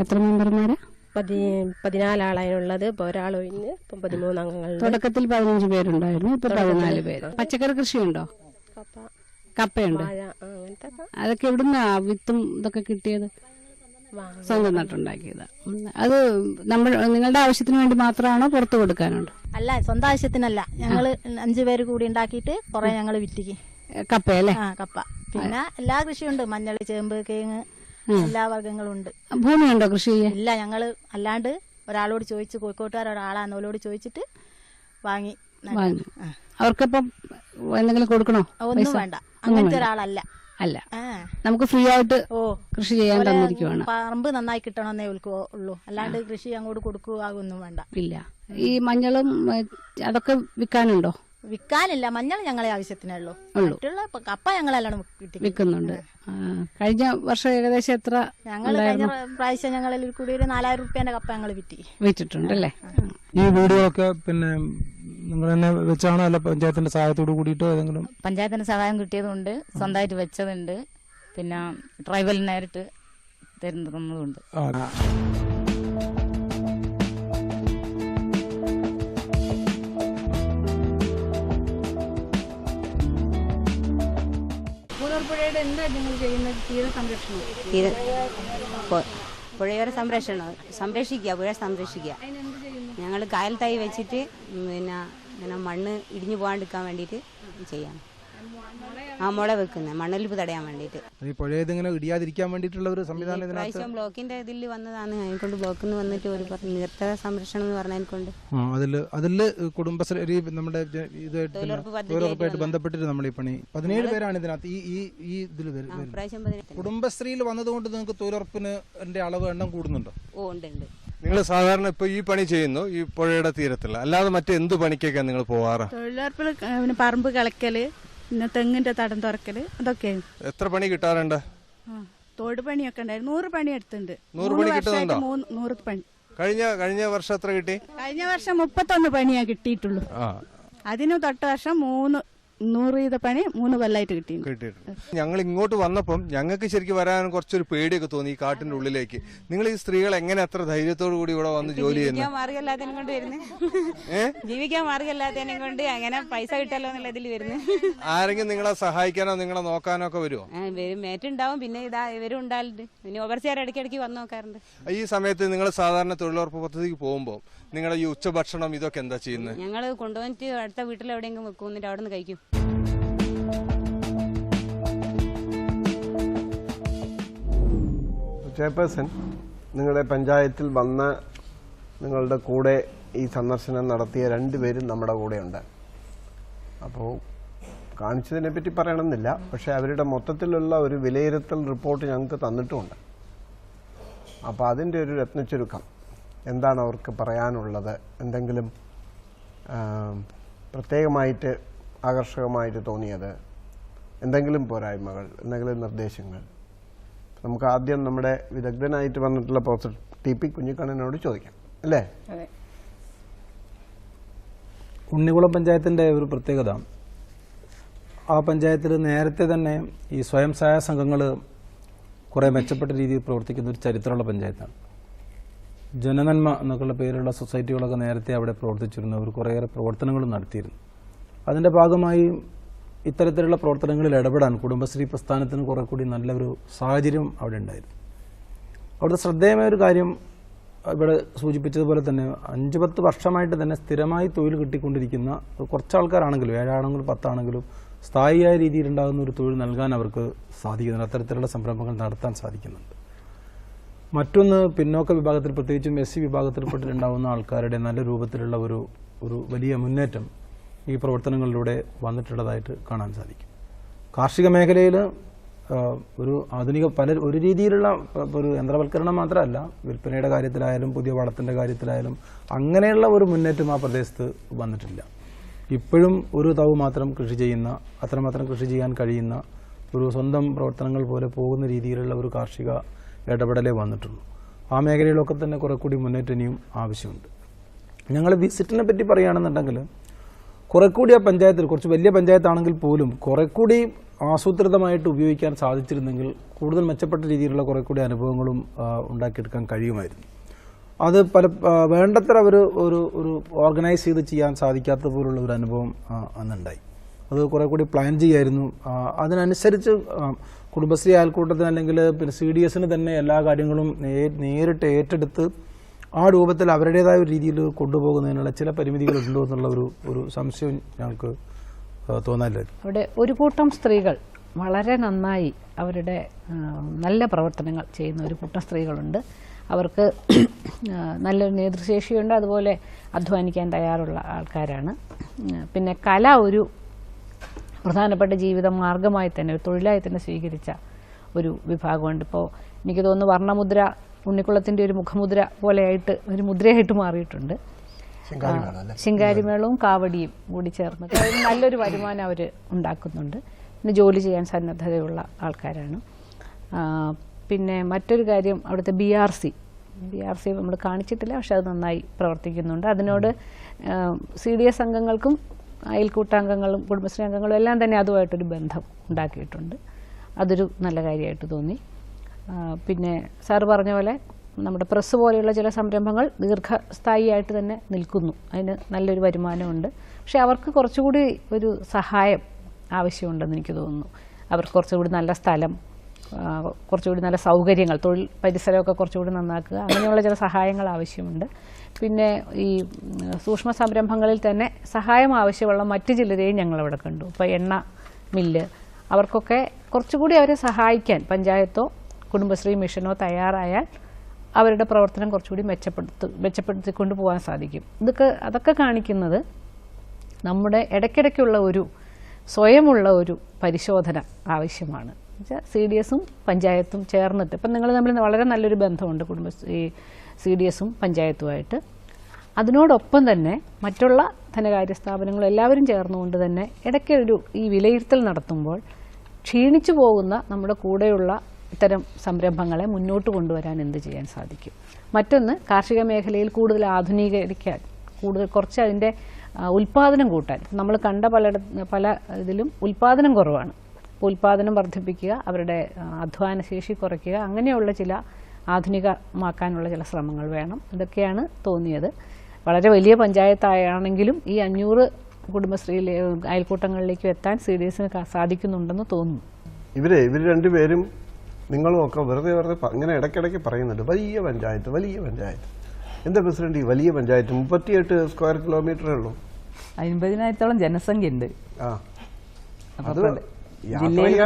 എത്ര മെമ്പർമാരാ? 14 ആളാണുള്ളത്. ഇപ്പോൾ ഒരാൾ ഒഴിഞ്ഞ് 13 അംഗങ്ങൾ. തുടക്കത്തിൽ 15 പേരുണ്ടായിരുന്നു, ഇപ്പൊ 14 പേര്. പച്ചക്കറി കൃഷിയുണ്ടോ? കപ്പയുണ്ട്. അതൊക്കെ എവിടുന്നാ വിത്തും ഇതൊക്കെ കിട്ടിയത്? സ്വന്തം നട്ടുണ്ടാക്കിയത്. അത് നിങ്ങളുടെ ആവശ്യത്തിന് വേണ്ടി മാത്രമാണോ പുറത്തു കൊടുക്കാനുണ്ടോ? അല്ല, സ്വന്തം ആവശ്യത്തിനല്ല. ഞങ്ങള് 5 പേര് കൂടി ഉണ്ടാക്കിയിട്ട് കുറെ ഞങ്ങള് വിറ്റിക്ക്. കപ്പയല്ലേ? കപ്പ. പിന്നെ എല്ലാ കൃഷിയുണ്ട്, മഞ്ഞൾ, ചേമ്പ്, കേങ്ങ്, എല്ലാ വർഗ്ഗങ്ങളും ഉണ്ട്. ഭൂമിയുണ്ടോ കൃഷി ചെയ്യാൻ? ഇല്ല, ഞങ്ങള് അല്ലാണ്ട് ഒരാളോട് ചോദിച്ച്, കോഴിക്കോട്ടുകാർ ഒരാളാണ്, അവരോട് ചോദിച്ചിട്ട് വാങ്ങി. അവർക്കിപ്പം എന്തെങ്കിലും കൊടുക്കണോ? ഒന്നും വേണ്ട, അങ്ങനത്തെ ഒരാളല്ല. അല്ല, നമുക്ക് ഫ്രീ ആയിട്ട് കൃഷി ചെയ്യാൻ തന്നിരിക്കുവാണ്. പറമ്പ് നന്നായി കിട്ടണമെന്നേ ഉള്ളൂ, അല്ലാണ്ട് കൃഷി അങ്ങോട്ട് കൊടുക്കുക ഒന്നും വേണ്ട. ഇല്ല. ഈ മഞ്ഞളും അതൊക്കെ വിൽക്കാനുണ്ടോ? വിൽക്കാനില്ല, മഞ്ഞൾ ഞങ്ങളെ ആവശ്യത്തിനുള്ളൂ. മറ്റുള്ള കപ്പ ഞങ്ങളെല്ലാം വിൽക്കുന്നുണ്ട്. കഴിഞ്ഞ വർഷം ഏകദേശം എത്ര? ഞങ്ങൾ കഴിഞ്ഞ പ്രാവശ്യം ഞങ്ങളിൽ കൂടി ഒരു 4000 രൂപേന്റെ കപ്പ ഞങ്ങൾ വിറ്റിട്ടുണ്ടല്ലേ? ഈ വീടുകളൊക്കെ പിന്നെ നിങ്ങൾ തന്നെ വെച്ചാണോ, അല്ല പഞ്ചായത്തിന്റെ സഹായത്തോട് കൂടിയിട്ടോ ഏതെങ്കിലും? പഞ്ചായത്തിന്റെ സഹായം കിട്ടിയതുണ്ട്, സ്വന്തമായിട്ട് വെച്ചതുണ്ട്, പിന്നെ ട്രൈബൽ നേരിട്ട് തരുന്നതുണ്ട്. പുഴയുടെ എന്താ നിങ്ങൾ ചെയ്യുന്നത്? തീര സംരക്ഷണം? പുഴയോര സംരക്ഷിക്കുക, പുഴ സംരക്ഷിക്കുക. ഞങ്ങൾ കായൽ തൈ വെച്ചിട്ട് പിന്നെ മണ്ണ് ഇടിഞ്ഞു പോകാണ്ടിരിക്കാൻ വേണ്ടിയിട്ട് ചെയ്യാം. മുള വെക്കുന്നത് മണ്ണൊലിപ്പ് തടയാൻ വേണ്ടിയിട്ട്. ഈ പുഴയത് ഇങ്ങനെ ഇടിയാതിരിക്കാൻ വേണ്ടിയിട്ടുള്ള ഒരു സംവിധാനം പ്രാവശ്യം ബ്ലോക്കിന്റെ ഇതിൽ വന്നതാണ്. അതിനെക്കൊണ്ട് ബ്ലോക്കിൽ നിന്ന് വന്നിട്ട് ഒരു നിർത്തക സംരക്ഷണം എന്ന് പറഞ്ഞതിനെക്കൊണ്ട് അതില് കുടുംബശ്രീ നമ്മുടെ തൊഴിലുറപ്പായിട്ട് ബന്ധപ്പെട്ടിട്ട് നമ്മൾ ഈ പണി 17 പേരാണ് ഇതിനകത്ത് ഈ ഇതിൽ വരുന്നത്. കുടുംബശ്രീയിൽ വന്നതുകൊണ്ട് നിങ്ങൾക്ക് തൊഴിലുറപ്പിന്റെ അളവ് എണ്ണം കൂടുന്നുണ്ടോ? ഉണ്ട്. നിങ്ങൾ സാധാരണ ഇപ്പൊ ഈ പണി ചെയ്യുന്നു ഈ പുഴയുടെ തീരത്തില്ല, അല്ലാതെ മറ്റെന്ത് പണിക്കൊക്കെ നിങ്ങൾ പോവാറ്? തൊഴിലുറപ്പിൽ പറമ്പ് കളക്കല്, പിന്നെ തെങ്ങിന്റെ തടം തുറക്കല്, അതൊക്കെ. എത്ര പണി കിട്ടാറുണ്ട്? തോട് പണിയൊക്കെ ഉണ്ടായിരുന്നു. 100 പണി എടുത്തിട്ടുണ്ട്. 100 പണി കിട്ടുന്നുണ്ടോ? 100 പണി. കഴിഞ്ഞ വർഷം എത്ര കിട്ടി? കഴിഞ്ഞ വർഷം 31 പണിയാ കിട്ടിയിട്ടുള്ളൂ. അതിന് തൊട്ട വർഷം 100 ചെയ്ത പണി 3 കൊല്ലായിട്ട് കിട്ടിയിട്ടുണ്ട്. ഞങ്ങൾ ഇങ്ങോട്ട് വന്നപ്പം ഞങ്ങൾക്ക് ശരിക്കും വരാൻ കുറച്ചൊരു പേടിയൊക്കെ തോന്നി ഈ കാട്ടിന്റെ ഉള്ളിലേക്ക്. നിങ്ങൾ ഈ സ്ത്രീകൾ എങ്ങനെ അത്ര ധൈര്യത്തോടു കൂടി ഇവിടെ വന്ന് ജോലി ചെയ്യുന്നു? ജീവിക്കാൻ മാർഗമില്ലാത്തതിനെ കൊണ്ട് അങ്ങനെ പൈസ കിട്ടല്ലോ എന്നുള്ള ഇതിൽ വരുന്നു. ആരെങ്കിലും നിങ്ങളെ സഹായിക്കാനോ നിങ്ങളെ നോക്കാനോ ഒക്കെ വരുമോ? മേറ്റുണ്ടാവും, പിന്നെ ഇവരും ഉണ്ടാവലുണ്ട്, പിന്നെ ഓവർസിയർ ഇടയ്ക്കിടയ്ക്ക് വന്ന് നോക്കാറുണ്ട്. ഈ സമയത്ത് നിങ്ങൾ സാധാരണ തൊഴിലുറപ്പ് പദ്ധതിക്ക് പോകുമ്പോൾ നിങ്ങളുടെ ഈ ഉച്ചഭക്ഷണം ഇതൊക്കെ എന്താ ചെയ്യുന്നത്? ഞങ്ങൾ കൊണ്ടുവന്നിട്ട് അടുത്ത വീട്ടിൽ എവിടെയെങ്കിലും വെക്കും, എന്നിട്ട് അവിടെ നിന്ന് കഴിക്കും. ചെയർപേഴ്സൺ, നിങ്ങളുടെ പഞ്ചായത്തിൽ വന്ന നിങ്ങളുടെ കൂടെ ഈ സന്ദർശനം നടത്തിയ 2 പേരും നമ്മുടെ കൂടെയുണ്ട്. അപ്പോൾ കാണിച്ചതിനെ പറ്റി പറയണമെന്നില്ല, പക്ഷേ അവരുടെ മൊത്തത്തിലുള്ള ഒരു വിലയിരുത്തൽ റിപ്പോർട്ട് ഞങ്ങൾക്ക് തന്നിട്ടുമുണ്ട്. അപ്പോൾ അതിൻ്റെ ഒരു രത്നച്ചുരുക്കം എന്താണ് അവർക്ക് പറയാനുള്ളത്, എന്തെങ്കിലും പ്രത്യേകമായിട്ട് ആകർഷകമായിട്ട് തോന്നിയത്, എന്തെങ്കിലും പോരായ്മകൾ, എന്തെങ്കിലും നിർദ്ദേശങ്ങൾ, നമുക്ക് ആദ്യം നമ്മുടെ വിദഗ്ധനായിട്ട് വന്നിട്ടുള്ള പ്രൊഫസർ TP കുഞ്ഞിക്കണ്ണനോട് ചോദിക്കാം, അല്ലേ? ഉണ്ണികുളം പഞ്ചായത്തിൻ്റെ ഒരു പ്രത്യേകത, ആ പഞ്ചായത്തിൽ നേരത്തെ തന്നെ ഈ സ്വയം സഹായ സംഘങ്ങൾ കുറേ മെച്ചപ്പെട്ട രീതിയിൽ പ്രവർത്തിക്കുന്ന ഒരു ചരിത്രമുള്ള പഞ്ചായത്താണ്. ജനനന്മ എന്നൊക്കെയുള്ള പേരുള്ള സൊസൈറ്റികളൊക്കെ നേരത്തെ അവിടെ പ്രവർത്തിച്ചിരുന്നു. അവർ കുറേയേറെ പ്രവർത്തനങ്ങൾ നടത്തിയിരുന്നു. അതിൻ്റെ ഭാഗമായി ഇത്തരത്തിലുള്ള പ്രവർത്തനങ്ങളിൽ ഇടപെടാൻ കുടുംബശ്രീ പ്രസ്ഥാനത്തിന് കുറെ കൂടി നല്ലൊരു സാഹചര്യം അവിടെ ഉണ്ടായിരുന്നു. അവിടുത്തെ ശ്രദ്ധേയമായ ഒരു കാര്യം ഇവിടെ സൂചിപ്പിച്ചതുപോലെ തന്നെ 5-10 വർഷമായിട്ട് തന്നെ സ്ഥിരമായി തൊഴിൽ കിട്ടിക്കൊണ്ടിരിക്കുന്ന കുറച്ച് ആൾക്കാരാണെങ്കിലും 7 ആണെങ്കിലും 10 ആണെങ്കിലും സ്ഥായിയായ രീതിയിലുണ്ടാകുന്ന ഒരു തൊഴിൽ നൽകാൻ അവർക്ക് സാധിക്കുന്നുണ്ട്. അത്തരത്തിലുള്ള സംരംഭങ്ങൾ നടത്താൻ സാധിക്കുന്നുണ്ട്. മറ്റൊന്ന്, പിന്നോക്ക വിഭാഗത്തിൽ പ്രത്യേകിച്ചും SC വിഭാഗത്തിൽപ്പെട്ടിട്ടുണ്ടാകുന്ന ആൾക്കാരുടെ നല്ല രൂപത്തിലുള്ള ഒരു വലിയ മുന്നേറ്റം ഈ പ്രവർത്തനങ്ങളിലൂടെ വന്നിട്ടുള്ളതായിട്ട് കാണാൻ സാധിക്കും. കാർഷിക മേഖലയിൽ ഒരു ആധുനിക ഒരു രീതിയിലുള്ള ഒരു യന്ത്രവൽക്കരണം മാത്രമല്ല, വിൽപ്പനയുടെ കാര്യത്തിലായാലും പുതിയ വളത്തിൻ്റെ കാര്യത്തിലായാലും അങ്ങനെയുള്ള ഒരു മുന്നേറ്റം ആ പ്രദേശത്ത് വന്നിട്ടില്ല. ഇപ്പോഴും ഒരു തവ് മാത്രം കൃഷി ചെയ്യുന്ന, അത്രമാത്രം കൃഷി ചെയ്യാൻ കഴിയുന്ന ഒരു സ്വന്തം പ്രവർത്തനങ്ങൾ പോലെ പോകുന്ന രീതിയിലുള്ള ഒരു കാർഷിക ഇടപെടലേ വന്നിട്ടുള്ളൂ. ആ മേഖലയിലൊക്കെ തന്നെ കുറെ കൂടി മുന്നേറ്റം ആവശ്യമുണ്ട്. ഞങ്ങൾ വിസിറ്റിനെ പറ്റി പറയുകയാണെന്നുണ്ടെങ്കിൽ കുറെ കൂടി ആ പഞ്ചായത്തിൽ, കുറച്ച് വലിയ പഞ്ചായത്താണെങ്കിൽ പോലും കുറെ കൂടി ആസൂത്രിതമായിട്ട് ഉപയോഗിക്കാൻ സാധിച്ചിരുന്നെങ്കിൽ കൂടുതൽ മെച്ചപ്പെട്ട രീതിയിലുള്ള കുറെ കൂടി അനുഭവങ്ങളും ഉണ്ടാക്കിയെടുക്കാൻ കഴിയുമായിരുന്നു. അത് വേണ്ടത്ര ഒരു ഓർഗനൈസ് ചെയ്ത് ചെയ്യാൻ സാധിക്കാത്ത പോലുള്ള ഒരു അനുഭവം അന്നുണ്ടായി. അത് കുറെ കൂടി പ്ലാൻ ചെയ്യായിരുന്നു. അതിനനുസരിച്ച് കുടുംബശ്രീ അയൽക്കൂട്ടത്തിന് അല്ലെങ്കിൽ പിന്നെ CDSന് തന്നെ എല്ലാ കാര്യങ്ങളും നേരിട്ട് ഏറ്റെടുത്ത് ആ രൂപത്തിൽ അവരുടേതായ ഒരു രീതിയിൽ കൊണ്ടുപോകുന്നതിനുള്ള ചില പരിമിതികളുണ്ടോ എന്നുള്ള ഒരു സംശയം ഞങ്ങൾക്ക് തോന്നാനില്ല. അവിടെ ഒരു കൂട്ടം സ്ത്രീകൾ വളരെ നന്നായി അവരുടെ നല്ല പ്രവർത്തനങ്ങൾ ചെയ്യുന്ന ഒരു കൂട്ടം സ്ത്രീകളുണ്ട്. അവർക്ക് നല്ലൊരു നേതൃശേഷിയുണ്ട്, അതുപോലെ അധ്വാനിക്കാൻ തയ്യാറുള്ള ആൾക്കാരാണ്. പിന്നെ കല ഒരു പ്രധാനപ്പെട്ട ജീവിത മാർഗമായി തന്നെ, ഒരു തൊഴിലായി തന്നെ സ്വീകരിച്ച ഒരു വിഭാഗമുണ്ട്. ഇപ്പോൾ എനിക്ക് തോന്നുന്നു വർണ്ണമുദ്ര ഉണ്ണിക്കുളത്തിൻ്റെ ഒരു മുഖമുദ്ര പോലെയായിട്ട് ഒരു മുദ്രയായിട്ട് മാറിയിട്ടുണ്ട്. ശിങ്കാരിമേളവും കാവടിയും കൂടി ചേർന്ന് നല്ലൊരു വരുമാനം അവർ ഉണ്ടാക്കുന്നുണ്ട്. പിന്നെ ജോലി ചെയ്യാൻ സന്നദ്ധതയുള്ള ആൾക്കാരാണ്. പിന്നെ മറ്റൊരു കാര്യം, അവിടുത്തെ BRC നമ്മൾ കാണിച്ചിട്ടില്ല, പക്ഷെ അത് നന്നായി പ്രവർത്തിക്കുന്നുണ്ട്. അതിനോട് CDS അംഗങ്ങൾക്കും അയൽക്കൂട്ടാംഗങ്ങളും കുടുംബശ്രീ അംഗങ്ങളും എല്ലാം തന്നെ അതുമായിട്ടൊരു ബന്ധം ഉണ്ടാക്കിയിട്ടുണ്ട്. അതൊരു നല്ല കാര്യമായിട്ട് തോന്നി. പിന്നെ സാറ് പറഞ്ഞ പോലെ നമ്മുടെ പ്രസ് പോലെയുള്ള ചില സംരംഭങ്ങൾ ദീർഘസ്ഥായിയായിട്ട് തന്നെ നിൽക്കുന്നു, അതിന് നല്ലൊരു വരുമാനമുണ്ട്. പക്ഷെ അവർക്ക് കുറച്ചുകൂടി ഒരു സഹായം ആവശ്യമുണ്ടെന്ന് എനിക്ക് തോന്നുന്നു. അവർക്ക് കുറച്ചുകൂടി നല്ല സ്ഥലം, കുറച്ചുകൂടി നല്ല സൗകര്യങ്ങൾ, തൊഴിൽ പരിസരമൊക്കെ കുറച്ചുകൂടി നന്നാക്കുക, അങ്ങനെയുള്ള ചില സഹായങ്ങൾ ആവശ്യമുണ്ട്. പിന്നെ ഈ സൂക്ഷ്മ സംരംഭങ്ങളിൽ തന്നെ സഹായം ആവശ്യമുള്ള മറ്റു ചിലരെയും ഞങ്ങളവിടെ കണ്ടു. ഇപ്പോൾ എണ്ണ മില്ല്, അവർക്കൊക്കെ കുറച്ചുകൂടി അവരെ സഹായിക്കാൻ പഞ്ചായത്തോ കുടുംബശ്രീ മിഷനോ തയ്യാറായാൽ അവരുടെ പ്രവർത്തനം കുറച്ചുകൂടി മെച്ചപ്പെടുത്തിക്കൊണ്ട് പോകാൻ സാധിക്കും. അതൊക്കെ കാണിക്കുന്നത് നമ്മുടെ ഇടയ്ക്കിടയ്ക്കുള്ള ഒരു സ്വയമുള്ള ഒരു പരിശോധന ആവശ്യമാണ്. CDSും പഞ്ചായത്തും ചേർന്നിട്ട്, ഇപ്പം നിങ്ങൾ തമ്മിൽ വളരെ നല്ലൊരു ബന്ധമുണ്ട് കുടുംബശ്രീ CDSും പഞ്ചായത്തുമായിട്ട്. അതിനോടൊപ്പം തന്നെ മറ്റുള്ള ധനകാര്യ സ്ഥാപനങ്ങളും എല്ലാവരും ചേർന്നുകൊണ്ട് തന്നെ ഇടയ്ക്കൊരു ഈ വിലയിരുത്തൽ നടത്തുമ്പോൾ ക്ഷീണിച്ചു പോകുന്ന നമ്മുടെ കൂടെയുള്ള ഇത്തരം സംരംഭങ്ങളെ മുന്നോട്ട് കൊണ്ടുവരാൻ എന്ത് ചെയ്യാൻ സാധിക്കും. മറ്റൊന്ന്, കാർഷിക മേഖലയിൽ കൂടുതൽ ആധുനീകരിക്കാൻ, കുറച്ച് അതിൻ്റെ ഉൽപ്പാദനം കൂട്ടാൻ. നമ്മൾ കണ്ട പല ഇതിലും ഉൽപ്പാദനം കുറവാണ്. ഉൽപ്പാദനം വർദ്ധിപ്പിക്കുക, അവരുടെ അധ്വാനശേഷി കുറയ്ക്കുക, അങ്ങനെയുള്ള ചില ആധുനികമാക്കാനുള്ള ചില ശ്രമങ്ങൾ വേണം. ഇതൊക്കെയാണ് തോന്നിയത്. വളരെ വലിയ പഞ്ചായത്തായാണെങ്കിലും ഈ 500 കുടുംബശ്രീയിലെ അയൽക്കൂട്ടങ്ങളിലേക്ക് എത്താൻ CDSന് സാധിക്കുന്നുണ്ടെന്ന് തോന്നുന്നു. ഇവർ രണ്ടുപേരും നിങ്ങളും ഒക്കെ വെറുതെ ഇങ്ങനെ ഇടയ്ക്കിടയ്ക്ക് പറയുന്നുണ്ട്, വലിയ പഞ്ചായത്ത്. എന്താ പ്രസിഡന്റ്, ഈ വലിയ പഞ്ചായത്ത് 38 സ്ക്വയർ കിലോമീറ്ററേ ഉള്ളൂ, 50,000-ഓളം ജനസംഖ്യ ഉണ്ട്.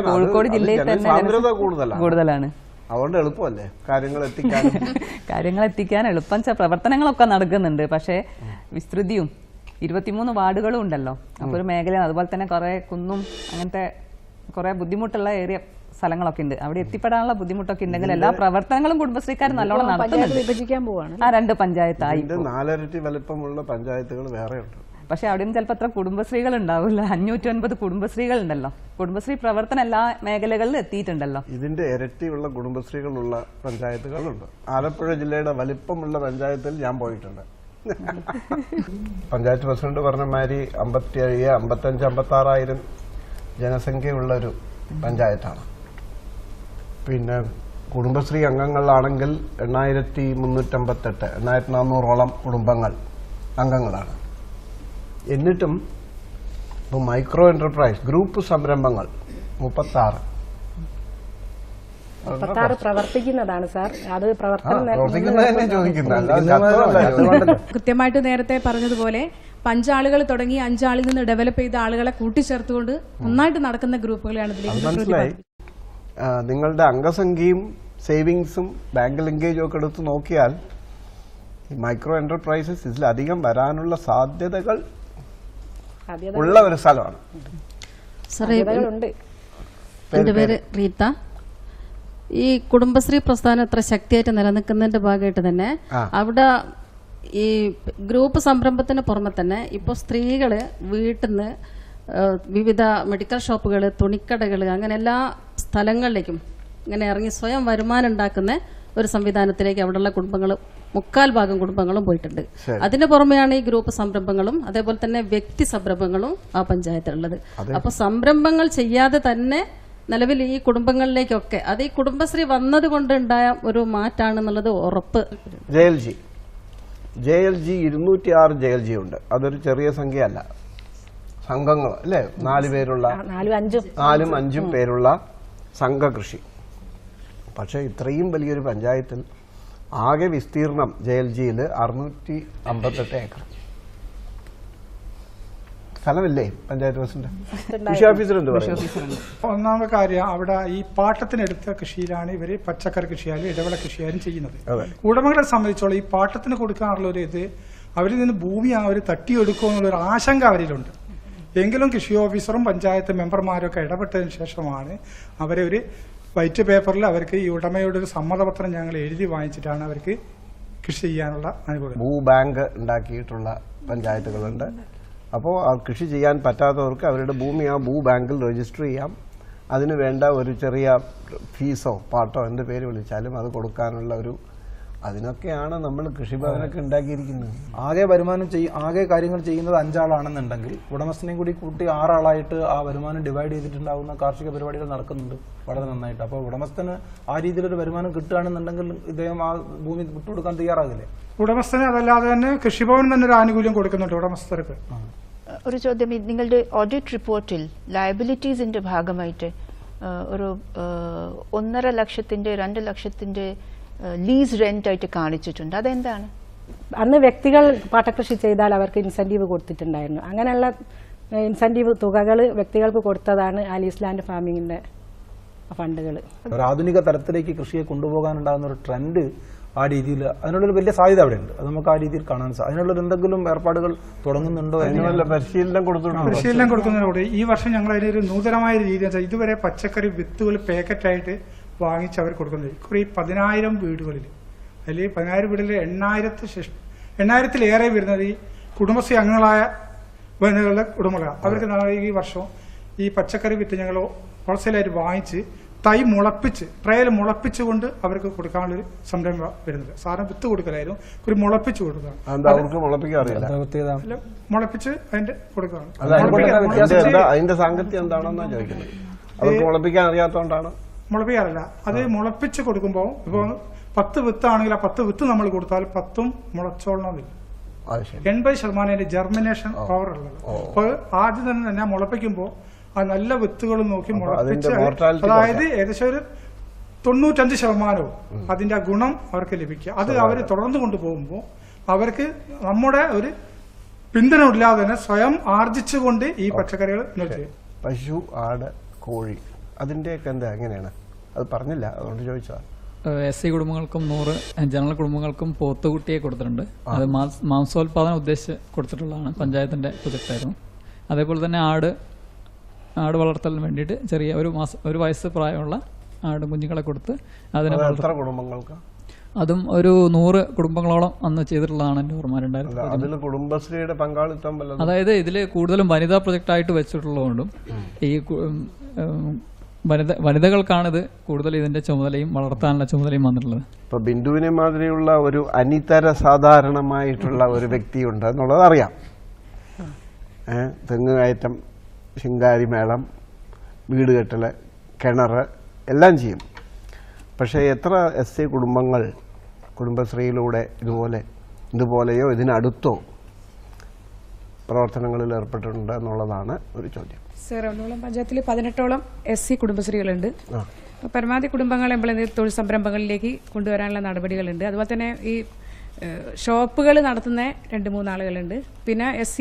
കോഴിക്കോട് ജില്ലയിൽ തന്നെ കൂടുതലാണ്. അതുകൊണ്ട് എളുപ്പമല്ലേ കാര്യങ്ങൾ എത്തിക്കാൻ എളുപ്പം. പ്രവർത്തനങ്ങളൊക്കെ നടക്കുന്നുണ്ട്, പക്ഷേ വിസ്തൃതിയും 23 വാർഡുകളും ഉണ്ടല്ലോ. അപ്പോൾ ഒരു മേഖല, അതുപോലെ തന്നെ കുറെ കുന്നും അങ്ങനത്തെ കുറെ ബുദ്ധിമുട്ടുള്ള സ്ഥലങ്ങളൊക്കെ ഉണ്ട്. അവിടെ എത്തിപ്പെടാനുള്ള ബുദ്ധിമുട്ടൊക്കെ ഉണ്ടെങ്കിൽ എല്ലാ പ്രവർത്തനങ്ങളും കുടുംബശ്രീക്കാർ നല്ലോണം നടത്തുന്നുണ്ട്. 2 പഞ്ചായത്തായി 4 ഇരട്ടി വലിപ്പമുള്ള പഞ്ചായത്തുകൾ വേറെ ഉണ്ട്. പക്ഷെ അവിടെയും ചിലപ്പോൾ അത്ര കുടുംബശ്രീകൾ ഉണ്ടാവില്ല. 509 കുടുംബശ്രീകൾ ഉണ്ടല്ലോ. കുടുംബശ്രീ പ്രവർത്തനം എല്ലാ മേഖലകളിലും എത്തിയിട്ടുണ്ടല്ലോ. ഇതിന്റെ ഇരട്ടിയുള്ള കുടുംബശ്രീകളുള്ള പഞ്ചായത്തുകളുണ്ട്. ആലപ്പുഴ ജില്ലയുടെ വലിപ്പമുള്ള പഞ്ചായത്തിൽ ഞാൻ പോയിട്ടുണ്ട്. പഞ്ചായത്ത് പ്രസിഡന്റ് പറഞ്ഞ മാതിരി 57, 55, 56,000 ജനസംഖ്യയുള്ള ഒരു പഞ്ചായത്താണ്. പിന്നെ കുടുംബശ്രീ അംഗങ്ങളാണെങ്കിൽ 8,358, 8,400-ഓളം കുടുംബങ്ങൾ അംഗങ്ങളാണ്. എന്നിട്ടും ഇപ്പോൾ മൈക്രോ എന്റർപ്രൈസ് ഗ്രൂപ്പ് സംരംഭങ്ങൾ 36 പ്രവർത്തിക്കുന്നതാണ് സാർ. അത് കൃത്യമായിട്ട് നേരത്തെ പറഞ്ഞതുപോലെ 5 ആളുകൾ തുടങ്ങി 5 ആളിൽ നിന്ന് ഡെവലപ്പ് ചെയ്ത ആളുകളെ കൂട്ടിച്ചേർത്തുകൊണ്ട് നന്നായിട്ട് നടക്കുന്ന ഗ്രൂപ്പുകളാണ് ഇതിലേക്ക്. നിങ്ങളുടെ അംഗസംഖ്യയും സേവിങ്സും ബാങ്ക് ലിങ്കേജും ഒക്കെ എടുത്ത് നോക്കിയാൽ മൈക്രോ എന്റർപ്രൈസസ് ഇതിലധികം വരാനുള്ള സാധ്യതകൾ ഉള്ള ഒരു സ്ഥലമാണ്. എൻ്റെ പേര് റീത്ത. ഈ കുടുംബശ്രീ പ്രസ്ഥാനം ഇത്ര ശക്തിയായിട്ട് നിലനിൽക്കുന്നതിന്റെ ഭാഗമായിട്ട് തന്നെ അവിടെ ഈ ഗ്രൂപ്പ് സംരംഭത്തിന് പുറമെ തന്നെ ഇപ്പോൾ സ്ത്രീകള് വീട്ടിൽ നിന്ന് വിവിധ മെഡിക്കൽ ഷോപ്പുകൾ, തുണിക്കടകൾ, അങ്ങനെ എല്ലാ സ്ഥലങ്ങളിലേക്കും ഇങ്ങനെ ഇറങ്ങി സ്വയം വരുമാനം ഉണ്ടാക്കുന്ന ഒരു സംവിധാനത്തിലേക്ക് അവിടെയുള്ള കുടുംബങ്ങൾ, 3/4 കുടുംബങ്ങളും പോയിട്ടുണ്ട്. അതിന് പുറമെയാണ് ഈ ഗ്രൂപ്പ് സംരംഭങ്ങളും അതേപോലെ തന്നെ വ്യക്തി സംരംഭങ്ങളും ആ പഞ്ചായത്തിലുള്ളത്. അപ്പൊ സംരംഭങ്ങൾ ചെയ്യാതെ തന്നെ നിലവിൽ ഈ കുടുംബങ്ങളിലേക്കൊക്കെ അത് ഈ കുടുംബശ്രീ വന്നത് കൊണ്ടുണ്ടായ ഒരു മാറ്റാണെന്നുള്ളത് ഉറപ്പ്. JLG 206 JLG ഉണ്ട്. അതൊരു ചെറിയ സംഖ്യ അല്ല. സംഘങ്ങൾ അല്ലേ, 4 പേരുള്ള 4ഉം 5ഉം പേരുള്ള സംഘകൃഷി. പക്ഷെ ഇത്രയും വലിയൊരു പഞ്ചായത്തിൽ ആകെ വിസ്തീർണം JLGയിൽ 658 ഏക്കർ സ്ഥലമില്ലേ പഞ്ചായത്ത് പ്രസിഡന്റ്? കൃഷി ഓഫീസർ എന്ത് പറയുന്നു? ഒന്നാമത്തെ കാര്യം, അവിടെ ഈ പാട്ടത്തിനെടുത്ത കൃഷിയിലാണ് ഇവര് പച്ചക്കറി കൃഷിയായാലും ഇടവിള കൃഷിയായാലും ചെയ്യുന്നത്. ഉടമകളെ സംബന്ധിച്ചോളം ഈ പാട്ടത്തിന് കൊടുക്കാനുള്ള ഒരു ഇത്, അവരിൽ നിന്ന് ഭൂമി അവർ തട്ടിയെടുക്കുമോ എന്നുള്ളൊരു ആശങ്ക അവരിലുണ്ട്. എങ്കിലും കൃഷി ഓഫീസറും പഞ്ചായത്ത് മെമ്പർമാരും ഒക്കെ ഇടപെട്ടതിന് ശേഷമാണ് അവരെ ഒരു വൈറ്റ് പേപ്പറിൽ അവർക്ക് ഈ ഉടമയുടെ ഒരു സമ്മതപത്രം ഞങ്ങൾ എഴുതി വാങ്ങിച്ചിട്ടാണ് അവർക്ക് കൃഷി ചെയ്യാനുള്ള അനുകൂലം. ഭൂബാങ്ക് ഉണ്ടാക്കിയിട്ടുള്ള പഞ്ചായത്തുകളുണ്ട്. അപ്പോൾ കൃഷി ചെയ്യാൻ പറ്റാത്തവർക്ക് അവരുടെ ഭൂമി ആ ഭൂബാങ്കിൽ രജിസ്റ്റർ ചെയ്യാം. അതിന് വേണ്ട ഒരു ചെറിയ ഫീസോ പാട്ടോ എന്ത് പേര് വിളിച്ചാലും അത് കൊടുക്കാനുള്ള ഒരു, അതിനൊക്കെയാണ് നമ്മൾ കൃഷിഭവനൊക്കെ ഉണ്ടാക്കിയിരിക്കുന്നത്. ആകെ വരുമാനം ആകെ കാര്യങ്ങൾ ചെയ്യുന്നത് 5 ആളാണെന്നുണ്ടെങ്കിൽ ഉടമസ്ഥനെയും കൂടി കൂട്ടി 6 ആളായിട്ട് ആ വരുമാനം ഡിവൈഡ് ചെയ്തിട്ടുണ്ടാവുന്ന കാർഷിക പരിപാടികൾ നടക്കുന്നുണ്ട് വളരെ നന്നായിട്ട്. അപ്പോൾ ഉടമസ്ഥന് ആ രീതിയിലൊരു വരുമാനം കിട്ടുകയാണെന്നുണ്ടെങ്കിൽ ഇദ്ദേഹം ആ ഭൂമി വിട്ടുകൊടുക്കാൻ തയ്യാറാകില്ലേ? ഉടമസ്ഥന് അതല്ലാതെ തന്നെ കൃഷിഭവൻ തന്നെ ഒരു ആനുകൂല്യം കൊടുക്കുന്നുണ്ട് ഉടമസ്ഥർക്ക്. ഒരു ചോദ്യം, നിങ്ങളുടെ ഓഡിറ്റ് റിപ്പോർട്ടിൽ ലയബിലിറ്റീസിന്റെ ഭാഗമായിട്ട് ഒരു 1.5 ലക്ഷത്തിന്റെ 2 ലക്ഷത്തിന്റെ ലീസ് റെന്റ് ആയിട്ട് കാണിച്ചിട്ടുണ്ട്. അതെന്താണ്? അന്ന് വ്യക്തികൾ പാട്ടകൃഷി ചെയ്താൽ അവർക്ക് ഇൻസെന്റീവ് കൊടുത്തിട്ടുണ്ടായിരുന്നു. അങ്ങനെയുള്ള ഇൻസെന്റീവ് തുകകൾ വ്യക്തികൾക്ക് കൊടുത്തതാണ് ആ ലീസ് ലാൻഡ് ഫാമിങ്ങിന്റെ ഫണ്ടുകൾ. ഒരു ആധുനിക തലത്തിലേക്ക് കൃഷിയെ കൊണ്ടുപോകാനുണ്ടാകുന്ന ഒരു ട്രെൻഡ് ആ രീതിയിൽ, അതിനുള്ളൊരു വലിയ സാധ്യത അവിടെ ഉണ്ട്. അത് നമുക്ക് ആ രീതിയിൽ കാണാൻ സാധിക്കും. അതിനുള്ള എന്തെങ്കിലും ഏർപ്പാടുകൾ തുടങ്ങുന്നുണ്ടോ? പരിശീലനം കൊടുക്കുന്നതിനോട് ഈ വർഷം ഞങ്ങൾ അതിനൊരു നൂതനമായ രീതി, ഇതുവരെ പച്ചക്കറി വിത്തുകൾ പാക്കറ്റായിട്ട് വാങ്ങിച്ച് അവർ കൊടുക്കുന്നത്. ഈ 10,000 വീടുകളിൽ, അതിൽ 10,000 വീടുകളിൽ 8,000-ലേറെ വരുന്നത് ഈ കുടുംബശ്രീ അംഗങ്ങളായ വനിതകളുടെ ഉടമകളാണ്. അവർക്ക് ഈ വർഷം ഈ പച്ചക്കറി വിത്ത് ഞങ്ങൾ ഹോൾസെയിലായിട്ട് വാങ്ങിച്ച് തൈ മുളപ്പിച്ച് ട്രയൽ മുളപ്പിച്ചുകൊണ്ട് അവർക്ക് കൊടുക്കാനുള്ളൊരു സംരംഭം വരുന്നത്. സാധനം വിത്ത് കൊടുക്കലായിരുന്നു, ഒരു മുളപ്പിച്ച് കൊടുക്കുകയാണ്. മുളപ്പിച്ച് അതിന്റെ കൊടുക്കുകയാണ്. അതിന്റെ സാങ്കത്യം എന്താണെന്നാ ചോദിക്കുന്നത്. അവർക്ക് മുളപ്പിക്കാൻ അറിയാത്തതുകൊണ്ടാണ്. മുളപ്പിക്കാറില്ല, അത് മുളപ്പിച്ച് കൊടുക്കുമ്പോൾ ഇപ്പോൾ 10 വിത്താണെങ്കിൽ ആ 10 വിത്ത് നമ്മൾ കൊടുത്താൽ 10ഉം മുളച്ചോളണമെന്നില്ല. 80% ജെർമിനേഷൻ പവർ ഉള്ളത്. അപ്പോൾ ആദ്യം തന്നെ മുളപ്പിക്കുമ്പോൾ ആ നല്ല വിത്തുകൾ നോക്കി മുളപ്പിച്ച്, അതായത് ഏകദേശം ഒരു 95% അതിന്റെ ഗുണം അവർക്ക് ലഭിക്കുക. അത് അവർ തുടർന്ന് കൊണ്ടുപോകുമ്പോൾ അവർക്ക് നമ്മുടെ ഒരു പിന്തുണ ഇല്ലാതെ തന്നെ സ്വയം ആർജിച്ചുകൊണ്ട് ഈ പച്ചക്കറികൾ ചെയ്യും. പശു, ആട്, കോഴി അതിന്റെയൊക്കെ എന്താ എങ്ങനെയാണ്? അത് പറഞ്ഞില്ല, അതുകൊണ്ട് ചോദിച്ചതാണ്. SC കുടുംബങ്ങൾക്കും 100 ജനറൽ കുടുംബങ്ങൾക്കും പോത്തുകുട്ടിയെ കൊടുത്തിട്ടുണ്ട്. അത് മാംസോൽപാദനം ഉദ്ദേശിച്ച് കൊടുത്തിട്ടുള്ളതാണ്. പഞ്ചായത്തിന്റെ പ്രൊജക്റ്റായിരുന്നു. അതേപോലെ തന്നെ ആട് വളർത്തലിന് വേണ്ടിയിട്ട് ചെറിയ ഒരു വയസ്സ് പ്രായമുള്ള ആട് കുഞ്ഞുങ്ങളെ കൊടുത്ത് അതിനെ അതും ഒരു 100 കുടുംബങ്ങളോളം അന്ന് ചെയ്തിട്ടുള്ളതാണ് എന്റെ ഓർമ്മ. കുടുംബശ്രീയുടെ പങ്കാളിത്തം, അതായത് ഇതിൽ കൂടുതലും വനിതാ പ്രൊജക്റ്റ് ആയിട്ട് വെച്ചിട്ടുള്ളതുകൊണ്ടും ഈ വനിതകൾക്കാണിത് കൂടുതൽ ഇതിന്റെ ചുമതലയും വളർത്താനുള്ള ചുമതലയും വന്നിട്ടുള്ളത്. ഇപ്പൊ ബിന്ദുവിനെ മാതിരിയുള്ള ഒരു അനിതര സാധാരണമായിട്ടുള്ള ഒരു വ്യക്തിയുണ്ട് എന്നുള്ളത് അറിയാം. തെങ്ങ് കയറ്റം, ശിങ്കാരിമേളം, വീട് കെട്ടൽ, കിണർ എല്ലാം ചെയ്യും. പക്ഷേ എത്ര SC കുടുംബങ്ങൾ കുടുംബശ്രീയിലൂടെ ഇതുപോലെയോ ഇതിനടുത്തോ പ്രവർത്തനങ്ങളിൽ ഏർപ്പെട്ടിട്ടുണ്ട് എന്നുള്ളതാണ് ഒരു ചോദ്യം. സർ, എറണാകുളം പഞ്ചായത്തിൽ 18ഓളം SC കുടുംബശ്രീകളുണ്ട്. പരമാവധി കുടുംബങ്ങളെ നമ്മൾ തൊഴിൽ സംരംഭങ്ങളിലേക്ക് കൊണ്ടുവരാനുള്ള നടപടികളുണ്ട്. അതുപോലെ തന്നെ ഈ ഷോപ്പുകൾ നടത്തുന്ന 2-3 ആളുകളുണ്ട്. പിന്നെ SC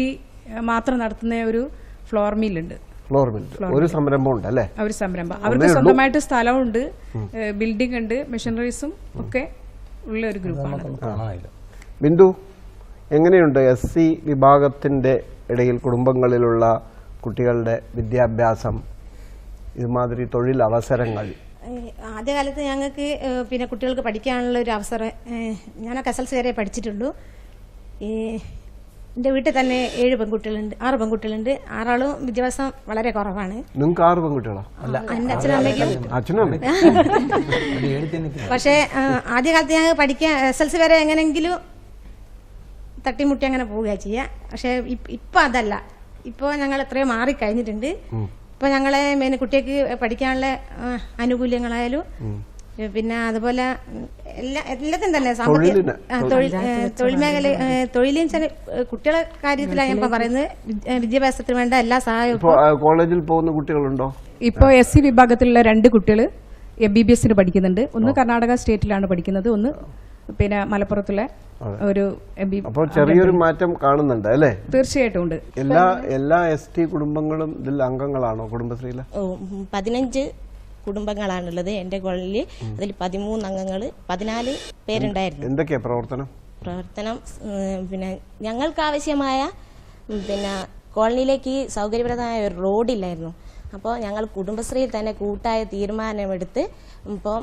മാത്രം നടത്തുന്ന ഒരു ഫ്ലോർ മില്ലുണ്ട്. ഒരു സംരംഭം ഉണ്ട് അല്ലേ? ഒരു സംരംഭം. അവർക്ക് സ്വന്തമായിട്ട് സ്ഥലമുണ്ട്, ബിൽഡിംഗ് ഉണ്ട്, മെഷീനറീസും ഒക്കെ ഉള്ള ഒരു ഗ്രൂപ്പാണ്. ബിന്ദു, എങ്ങനെയുണ്ട് SC വിഭാഗത്തിന്റെ ഇടയിൽ കുടുംബങ്ങളിലുള്ള കുട്ടികളുടെ വിദ്യാഭ്യാസം, ഇതുമാതിരി തൊഴിൽ അവസരങ്ങൾ? ആദ്യകാലത്ത് ഞങ്ങൾക്ക് പിന്നെ കുട്ടികൾക്ക് പഠിക്കാനുള്ള ഒരു അവസരം, ഞാനൊക്കെ SLC വരെ പഠിച്ചിട്ടുള്ളൂ. എൻ്റെ വീട്ടിൽ തന്നെ 6 പെൺകുട്ടികളുണ്ട്. 6 ആളും വിദ്യാഭ്യാസം വളരെ കുറവാണ്. നിങ്ങൾക്ക് 6 പെൺകുട്ടികളോ? എൻ്റെ അച്ഛനും അമ്മയ്ക്കും. പക്ഷേ ആദ്യകാലത്ത് ഞങ്ങൾ പഠിക്കാൻ SLC വരെ എങ്ങനെയെങ്കിലും തട്ടിമുട്ടി അങ്ങനെ പോവുകയാണ് ചെയ്യുക. പക്ഷേ ഇപ്പം അതല്ല. ഇപ്പോൾ ഞങ്ങൾ എത്രയോ മാറിക്കഴിഞ്ഞിട്ടുണ്ട്. ഇപ്പോൾ ഞങ്ങളെ കുട്ടികൾക്ക് പഠിക്കാനുള്ള ആനുകൂല്യങ്ങളായാലും പിന്നെ അതുപോലെ എല്ലാത്തിനും തന്നെ സാമ്പത്തിക തൊഴിൽ മേഖല തൊഴിലും കുട്ടികളെ കാര്യത്തിലാണ് ഞാൻ ഇപ്പം പറയുന്നത്. വിദ്യാഭ്യാസത്തിന് വേണ്ട എല്ലാ സഹായവും. കോളേജിൽ പോകുന്ന കുട്ടികളുണ്ടോ? ഇപ്പോൾ SC വിഭാഗത്തിലുള്ള 2 കുട്ടികൾ MBBS പഠിക്കുന്നുണ്ട്. ഒന്ന് കർണാടക സ്റ്റേറ്റിലാണ് പഠിക്കുന്നത്, ഒന്ന് പിന്നെ മലപ്പുറത്തുള്ള ഒരു അപ്പോൾ ചെറിയൊരു മാറ്റം കാണുന്നുണ്ട് അല്ലേ? തീർച്ചയായിട്ടും ഉണ്ട്. എല്ലാ ST കുടുംബങ്ങളും ഇതിൽ അംഗങ്ങളാണോ കുടുംബശ്രീയിലെ? 15 കുടുംബങ്ങളാണുള്ളത് എൻ്റെ കോളനിയിൽ. അതിൽ 13 അംഗങ്ങൾ, 14 പേരുണ്ടായിരുന്നു. എന്തൊക്കെയാ പ്രവർത്തനം? പിന്നെ ഞങ്ങൾക്ക് ആവശ്യമായ പിന്നെ കോളനിയിലേക്ക് സൗകര്യപ്രദമായ ഒരു റോഡില്ലായിരുന്നു. അപ്പോൾ ഞങ്ങൾ കുടുംബശ്രീയിൽ തന്നെ കൂട്ടായ തീരുമാനമെടുത്ത് ഇപ്പോൾ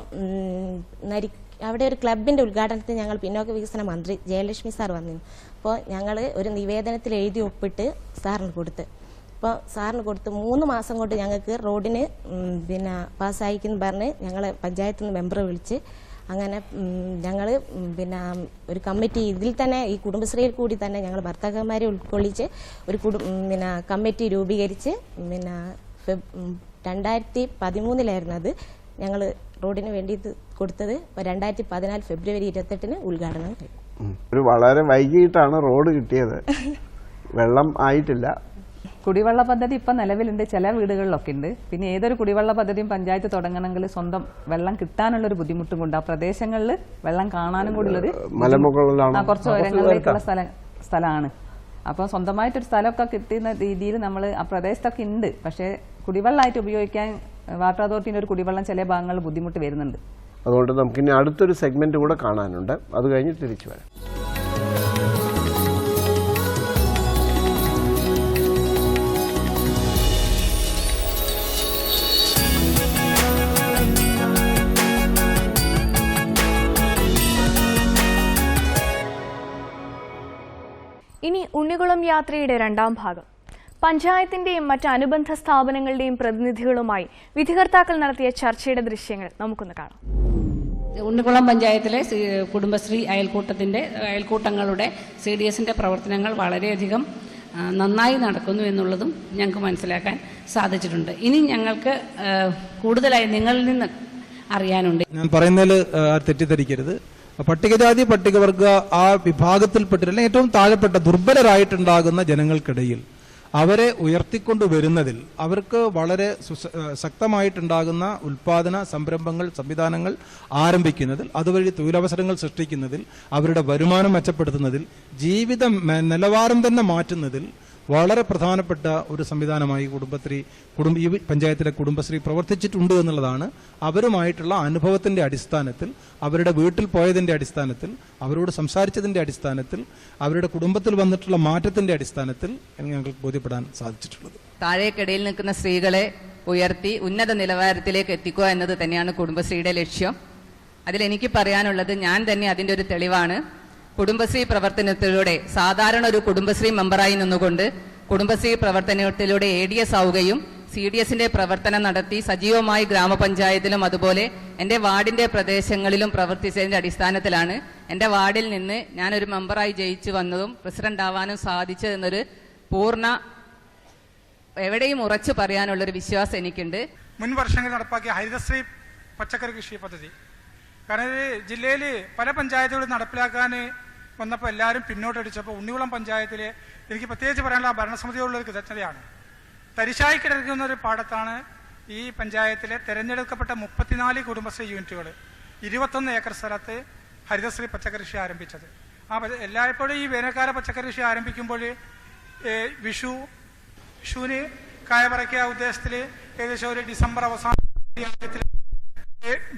അവിടെ ഒരു ക്ലബിൻ്റെ ഉദ്ഘാടനത്തിന് ഞങ്ങൾ പിന്നോക്ക വികസന മന്ത്രി ജയലക്ഷ്മി സാർ വന്നിരുന്നു. അപ്പോൾ ഞങ്ങൾ ഒരു നിവേദനത്തിൽ എഴുതി ഒപ്പിട്ട് സാറിന് കൊടുത്ത്, അപ്പോൾ സാറിന് കൊടുത്ത് 3 മാസം കൊണ്ട് ഞങ്ങൾക്ക് റോഡിന് പിന്നെ പാസ്സായിക്കെന്ന് പറഞ്ഞ് ഞങ്ങളെ പഞ്ചായത്തിൽ നിന്ന് മെമ്പറെ വിളിച്ച് അങ്ങനെ ഞങ്ങൾ പിന്നെ ഒരു കമ്മിറ്റി ഇതിൽ തന്നെ ഈ കുടുംബശ്രീയിൽ കൂടി തന്നെ ഞങ്ങൾ ഭർത്താക്കന്മാരെ ഉൾക്കൊള്ളിച്ച് ഒരു പിന്നെ കമ്മിറ്റി രൂപീകരിച്ച് പിന്നെ 2013 അത് ഞങ്ങൾ റോഡിന് വേണ്ടി കൊടുത്തത്. 2014 ഫെബ്രുവരി 28 ഉദ്ഘാടനം കഴിഞ്ഞു. ഒരു വളരെ വൈകിട്ടാണ് റോഡ് കിട്ടിയത്, വെള്ളം ആയിട്ടില്ല. കുടിവെള്ള പദ്ധതി ഇപ്പം നിലവിലുണ്ട്, ചില വീടുകളിലൊക്കെ ഉണ്ട്. പിന്നെ ഏതൊരു കുടിവെള്ള പദ്ധതിയും പഞ്ചായത്ത് തുടങ്ങണമെങ്കിൽ സ്വന്തം വെള്ളം കിട്ടാനുള്ളൊരു ബുദ്ധിമുട്ടും കൊണ്ട് ആ പ്രദേശങ്ങളിൽ വെള്ളം കാണാനും കൂടിയുള്ളൊരു കുറച്ച് ഉയരങ്ങളിലേക്കുള്ള സ്ഥലമാണ്. അപ്പോൾ സ്വന്തമായിട്ടൊരു സ്ഥലമൊക്കെ കിട്ടുന്ന രീതിയിൽ നമ്മൾ ആ പ്രദേശത്തൊക്കെ ഉണ്ട്. പക്ഷേ കുടിവെള്ളമായിട്ട് ഉപയോഗിക്കാൻ വാട്ടർ അതോറിറ്റിൻ്റെ ഒരു കുടിവെള്ളം ചില ഭാഗങ്ങളിൽ ബുദ്ധിമുട്ട് വരുന്നുണ്ട്. അതുകൊണ്ട് നമുക്കിനി അടുത്തൊരു സെഗ്മെന്റ് കൂടെ കാണാനുണ്ട്, അത് കഴിഞ്ഞ് തിരിച്ചു വരാം. ഇനി ഉണ്ണികുളം യാത്രയുടെ 2ാം ഭാഗം. പഞ്ചായത്തിന്റെയും മറ്റ് അനുബന്ധ സ്ഥാപനങ്ങളുടെയും പ്രതിനിധികളുമായി വിധികർത്താക്കൾ നടത്തിയ ചർച്ചയുടെ ദൃശ്യങ്ങൾ നമുക്കൊന്ന് കാണാം. ഉണ്ണികുളം പഞ്ചായത്തിലെ കുടുംബശ്രീ അയൽക്കൂട്ടങ്ങളുടെ CDSന്റെ പ്രവർത്തനങ്ങൾ വളരെയധികം നന്നായി നടക്കുന്നു എന്നുള്ളതും ഞങ്ങൾക്ക് മനസ്സിലാക്കാൻ സാധിച്ചിട്ടുണ്ട്. ഇനി ഞങ്ങൾക്ക് കൂടുതലായി നിങ്ങളിൽ നിന്ന് അറിയാനുണ്ട്. ഞാൻ പറയുന്നതിൽ തെറ്റിദ്ധരിക്കരുത്. പട്ടികജാതി പട്ടികവർഗ ആ വിഭാഗത്തിൽപ്പെട്ടിട്ടുള്ള ഏറ്റവും താഴെപ്പെട്ട ദുർബലരായിട്ടുണ്ടാകുന്ന ജനങ്ങൾക്കിടയിൽ അവരെ ഉയർത്തിക്കൊണ്ടുവരുന്നതിൽ അവർക്ക് വളരെ ശക്തമായിട്ടുണ്ടാകുന്ന ഉൽപാദന സംരംഭങ്ങൾ സംവിധാനങ്ങൾ ആരംഭിക്കുന്നതിൽ അതുവഴി തൊഴിലവസരങ്ങൾ സൃഷ്ടിക്കുന്നതിൽ അവരുടെ വരുമാനം മെച്ചപ്പെടുത്തുന്നതിൽ ജീവിത നിലവാരം തന്നെ മാറ്റുന്നതിൽ വളരെ പ്രധാനപ്പെട്ട ഒരു സംവിധാനമായി ഈ പഞ്ചായത്തിലെ കുടുംബശ്രീ പ്രവർത്തിച്ചിട്ടുണ്ട് എന്നുള്ളതാണ് അവരുമായിട്ടുള്ള അനുഭവത്തിന്റെ അടിസ്ഥാനത്തിൽ, അവരുടെ വീട്ടിൽ പോയതിന്റെ അടിസ്ഥാനത്തിൽ, അവരോട് സംസാരിച്ചതിന്റെ അടിസ്ഥാനത്തിൽ, അവരുടെ കുടുംബത്തിൽ വന്നിട്ടുള്ള മാറ്റത്തിന്റെ അടിസ്ഥാനത്തിൽ ഞങ്ങൾക്ക് ബോധ്യപ്പെടാൻ സാധിച്ചിട്ടുള്ളത്. താഴേക്കിടയിൽ നിൽക്കുന്ന സ്ത്രീകളെ ഉയർത്തി ഉന്നത നിലവാരത്തിലേക്ക് എത്തിക്കുക എന്നത് തന്നെയാണ് കുടുംബശ്രീയുടെ ലക്ഷ്യം. അതിലെനിക്ക് പറയാനുള്ളത്, ഞാൻ തന്നെ അതിന്റെ ഒരു തെളിവാണ്. കുടുംബശ്രീ പ്രവർത്തനത്തിലൂടെ സാധാരണ ഒരു കുടുംബശ്രീ മെമ്പറായി നിന്നുകൊണ്ട് കുടുംബശ്രീ പ്രവർത്തനത്തിലൂടെ ADS ആവുകയും CDSന്റെ പ്രവർത്തനം നടത്തി സജീവമായി ഗ്രാമപഞ്ചായത്തിലും അതുപോലെ എൻ്റെ വാർഡിന്റെ പ്രദേശങ്ങളിലും പ്രവർത്തിച്ചതിന്റെ അടിസ്ഥാനത്തിലാണ് എൻ്റെ വാർഡിൽ നിന്ന് ഞാനൊരു മെമ്പറായി ജയിച്ചു വന്നതും പ്രസിഡന്റ് ആവാനും സാധിച്ചതെന്നൊരു പൂർണ്ണ എവിടെയും ഉറച്ചു പറയാനുള്ളൊരു വിശ്വാസം എനിക്കുണ്ട്. മുൻ വർഷങ്ങളിൽ നടപ്പാക്കിയ ഹരിതശ്രീ പച്ചക്കറി കൃഷി പദ്ധതി, കാരണം ഇത് ജില്ലയിൽ പല പഞ്ചായത്തുകളും നടപ്പിലാക്കാൻ വന്നപ്പോൾ എല്ലാവരും പിന്നോട്ടടിച്ചപ്പോൾ ഉണ്ണികുളം പഞ്ചായത്തിൽ എനിക്ക് പ്രത്യേകിച്ച് പറയാനുള്ള ഭരണസമിതിയോടുള്ള ഒരു കൃതജ്ഞതയാണ്. തരിശായി കിടക്കുന്ന ഒരു പാടത്താണ് ഈ പഞ്ചായത്തിലെ തിരഞ്ഞെടുക്കപ്പെട്ട 34 കുടുംബശ്രീ യൂണിറ്റുകൾ 21 ഏക്കർ സ്ഥലത്ത് ഹരിതശ്രീ പച്ചക്കറി കൃഷി ആരംഭിച്ചത്. എല്ലായ്പ്പോഴും ഈ വേനൽക്കാല പച്ചക്കറി കൃഷി ആരംഭിക്കുമ്പോൾ വിഷുവിന് കായ പറിക്കുക ഉദ്ദേശത്തിൽ ഏകദേശം ഒരു ഡിസംബർ അവസാനത്തിൽ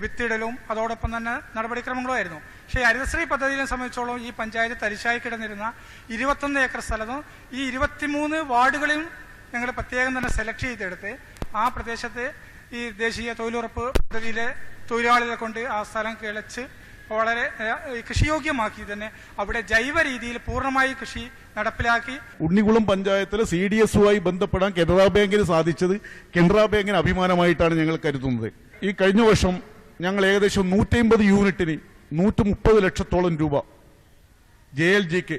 വിത്തിടലും അതോടൊപ്പം തന്നെ നടപടിക്രമങ്ങളുമായിരുന്നു. പക്ഷേ ഹരിതശ്രീ പദ്ധതിയെ സംബന്ധിച്ചോളം ഈ പഞ്ചായത്ത് തരിശായി കിടന്നിരുന്ന 21 ഏക്കർ സ്ഥലത്തും ഈ 23 വാർഡുകളും ഞങ്ങൾ പ്രത്യേകം തന്നെ സെലക്ട് ചെയ്തെടുത്ത് ആ പ്രദേശത്ത് ഈ ദേശീയ തൊഴിലുറപ്പ് പദ്ധതിയിലെ തൊഴിലാളികളെ കൊണ്ട് ആ സ്ഥലം കിളച്ച് വളരെ കൃഷിയോഗ്യമാക്കി തന്നെ അവിടെ ജൈവ രീതിയിൽ പൂർണ്ണമായി കൃഷി നടപ്പിലാക്കി. ഉണ്ണികുളം പഞ്ചായത്തിലെ CDSുമായി ബന്ധപ്പെടാൻ കനറ ബാങ്കിന് സാധിച്ചത് കനറ ബാങ്കിന് അഭിമാനമായിട്ടാണ് ഞങ്ങൾ കരുതുന്നത്. ഈ കഴിഞ്ഞ വർഷം ഞങ്ങൾ ഏകദേശം 150 യൂണിറ്റിന് 130 ലക്ഷത്തോളം രൂപ JLGക്ക്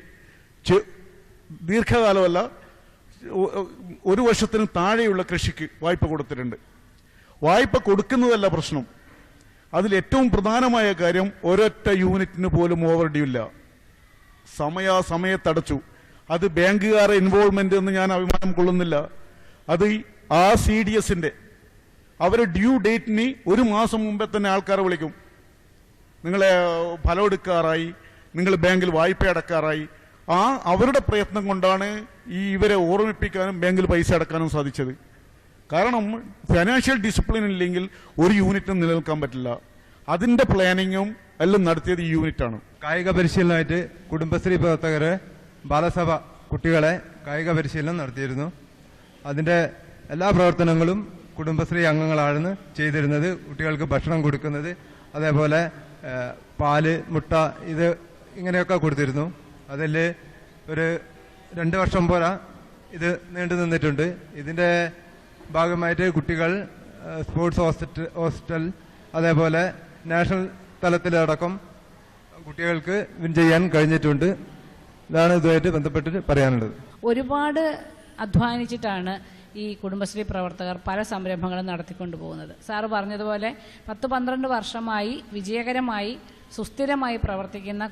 ദീർഘകാലമല്ല ഒരു വർഷത്തിന് താഴെയുള്ള കൃഷിക്ക് വായ്പ കൊടുത്തിട്ടുണ്ട്. വായ്പ കൊടുക്കുന്നതല്ല പ്രശ്നം, അതിൽ ഏറ്റവും പ്രധാനമായ കാര്യം ഒരൊറ്റ യൂണിറ്റിന് പോലും ഓവർ ഡ്യൂ ഇല്ല. സമയത്തടച്ചു. അത് ബാങ്കുകാരെ ഇൻവോൾവ്മെന്റ് എന്ന് ഞാൻ അഭിമാനം കൊള്ളുന്നില്ല. അത് ആ CDSന്റെ അവരെ ഡ്യൂ ഡേറ്റിന് ഒരു മാസം മുമ്പേ തന്നെ ആൾക്കാരെ വിളിക്കും. നിങ്ങളെ ഫലം എടുക്കാറായി, നിങ്ങൾ ബാങ്കിൽ വായ്പ അടക്കാറായി. അവരുടെ പ്രയത്നം കൊണ്ടാണ് ഇവരെ ഓർമ്മിപ്പിക്കാനും ബാങ്കിൽ പൈസ അടക്കാനും സാധിച്ചത്. കാരണം ഫൈനാൻഷ്യൽ ഡിസിപ്ലിൻ ഇല്ലെങ്കിൽ ഒരു യൂണിറ്റും നിലനിൽക്കാൻ പറ്റില്ല. അതിന്റെ പ്ലാനിങ്ങും എല്ലാം നടത്തിയത് ഈ യൂണിറ്റാണ്. കായിക പരിശീലനമായിട്ട് കുടുംബശ്രീ പ്രവർത്തകര് ബാലസഭ കുട്ടികളെ കായിക പരിശീലനം നടത്തിയിരുന്നു. അതിന്റെ എല്ലാ പ്രവർത്തനങ്ങളും കുടുംബശ്രീ അംഗങ്ങളാണ് ചെയ്തിരുന്നത്. കുട്ടികൾക്ക് ഭക്ഷണം കൊടുക്കുന്നത്, അതേപോലെ പാല്, മുട്ട, ഇത് ഇങ്ങനെയൊക്കെ കൊടുത്തിരുന്നു. അതിൽ ഒരു 2 വർഷം പോരാ ഇത് നീണ്ടു നിന്നിട്ടുണ്ട്. ഇതിന്റെ ഭാഗമായിട്ട് കുട്ടികൾ സ്പോർട്സ് ഹോസ്റ്റൽ, അതേപോലെ നാഷണൽ തലത്തിലടക്കം കുട്ടികൾക്ക് വിൻ ചെയ്യാൻ കഴിഞ്ഞിട്ടുണ്ട്. ഇതാണ് ഇതുമായിട്ട് ബന്ധപ്പെട്ട് പറയാനുള്ളത്. ഒരുപാട് അധ്വാനിച്ചിട്ടാണ് ഈ കുടുംബശ്രീ പ്രവർത്തകർ പല സംരംഭങ്ങളും നടത്തിക്കൊണ്ടു പോകുന്നത്. സാറ് പറഞ്ഞതുപോലെ 10-12 വർഷമായി വിജയകരമായി സുസ്ഥിരമായി പ്രവർത്തിക്കുന്ന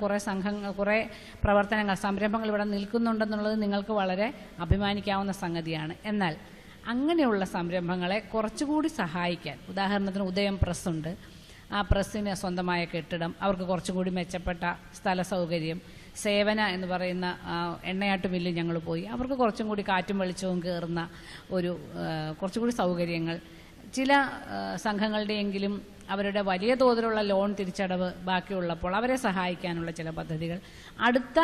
കുറേ പ്രവർത്തനങ്ങൾ, സംരംഭങ്ങൾ ഇവിടെ നിൽക്കുന്നുണ്ടെന്നുള്ളത് നിങ്ങൾക്ക് വളരെ അഭിമാനിക്കാവുന്ന സംഗതിയാണ്. എന്നാൽ അങ്ങനെയുള്ള സംരംഭങ്ങളെ കുറച്ചുകൂടി സഹായിക്കാൻ, ഉദാഹരണത്തിന് ഉദയം പ്രസ് ഉണ്ട്, ആ പ്രസ്സിന് സ്വന്തമായ കെട്ടിടം, അവർക്ക് കുറച്ചുകൂടി മെച്ചപ്പെട്ട സ്ഥല സൗകര്യം, സേവന എന്ന് പറയുന്ന എണ്ണയാട്ട് മില്ലിൽ ഞങ്ങൾ പോയി, അവർക്ക് കുറച്ചും കൂടി കാറ്റും വെളിച്ചവും കയറുന്ന കുറച്ചുകൂടി സൗകര്യങ്ങൾ, ചില സംഘങ്ങളുടെയെങ്കിലും അവരുടെ വലിയ തോതിലുള്ള ലോൺ തിരിച്ചടവ് ബാക്കിയുള്ളപ്പോൾ അവരെ സഹായിക്കാനുള്ള ചില പദ്ധതികൾ, അടുത്ത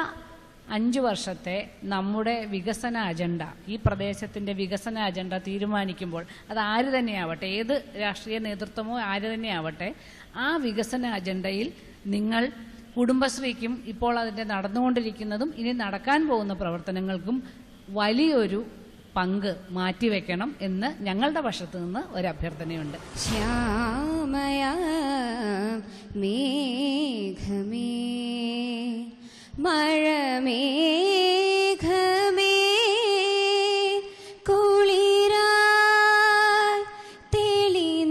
5 വർഷത്തെ നമ്മുടെ വികസന അജണ്ട, ഈ പ്രദേശത്തിൻ്റെ വികസന അജണ്ട തീരുമാനിക്കുമ്പോൾ അത് ആര് തന്നെയാവട്ടെ, ഏത് രാഷ്ട്രീയ നേതൃത്വമോ ആര് തന്നെയാവട്ടെ, ആ വികസന അജണ്ടയിൽ നിങ്ങൾ കുടുംബശ്രീക്കും ഇപ്പോൾ അതിൻ്റെ നടന്നുകൊണ്ടിരിക്കുന്നതും ഇനി നടക്കാൻ പോകുന്ന പ്രവർത്തനങ്ങൾക്കും വലിയൊരു പങ്ക് മാറ്റിവെക്കണം എന്ന് ഞങ്ങളുടെ പക്ഷത്തു നിന്ന് ഒരു അഭ്യർത്ഥനയുണ്ട്. ശ്യാമയ മേഘമേ മഴമേഘമേ കുളിരായി തെളിനീരായി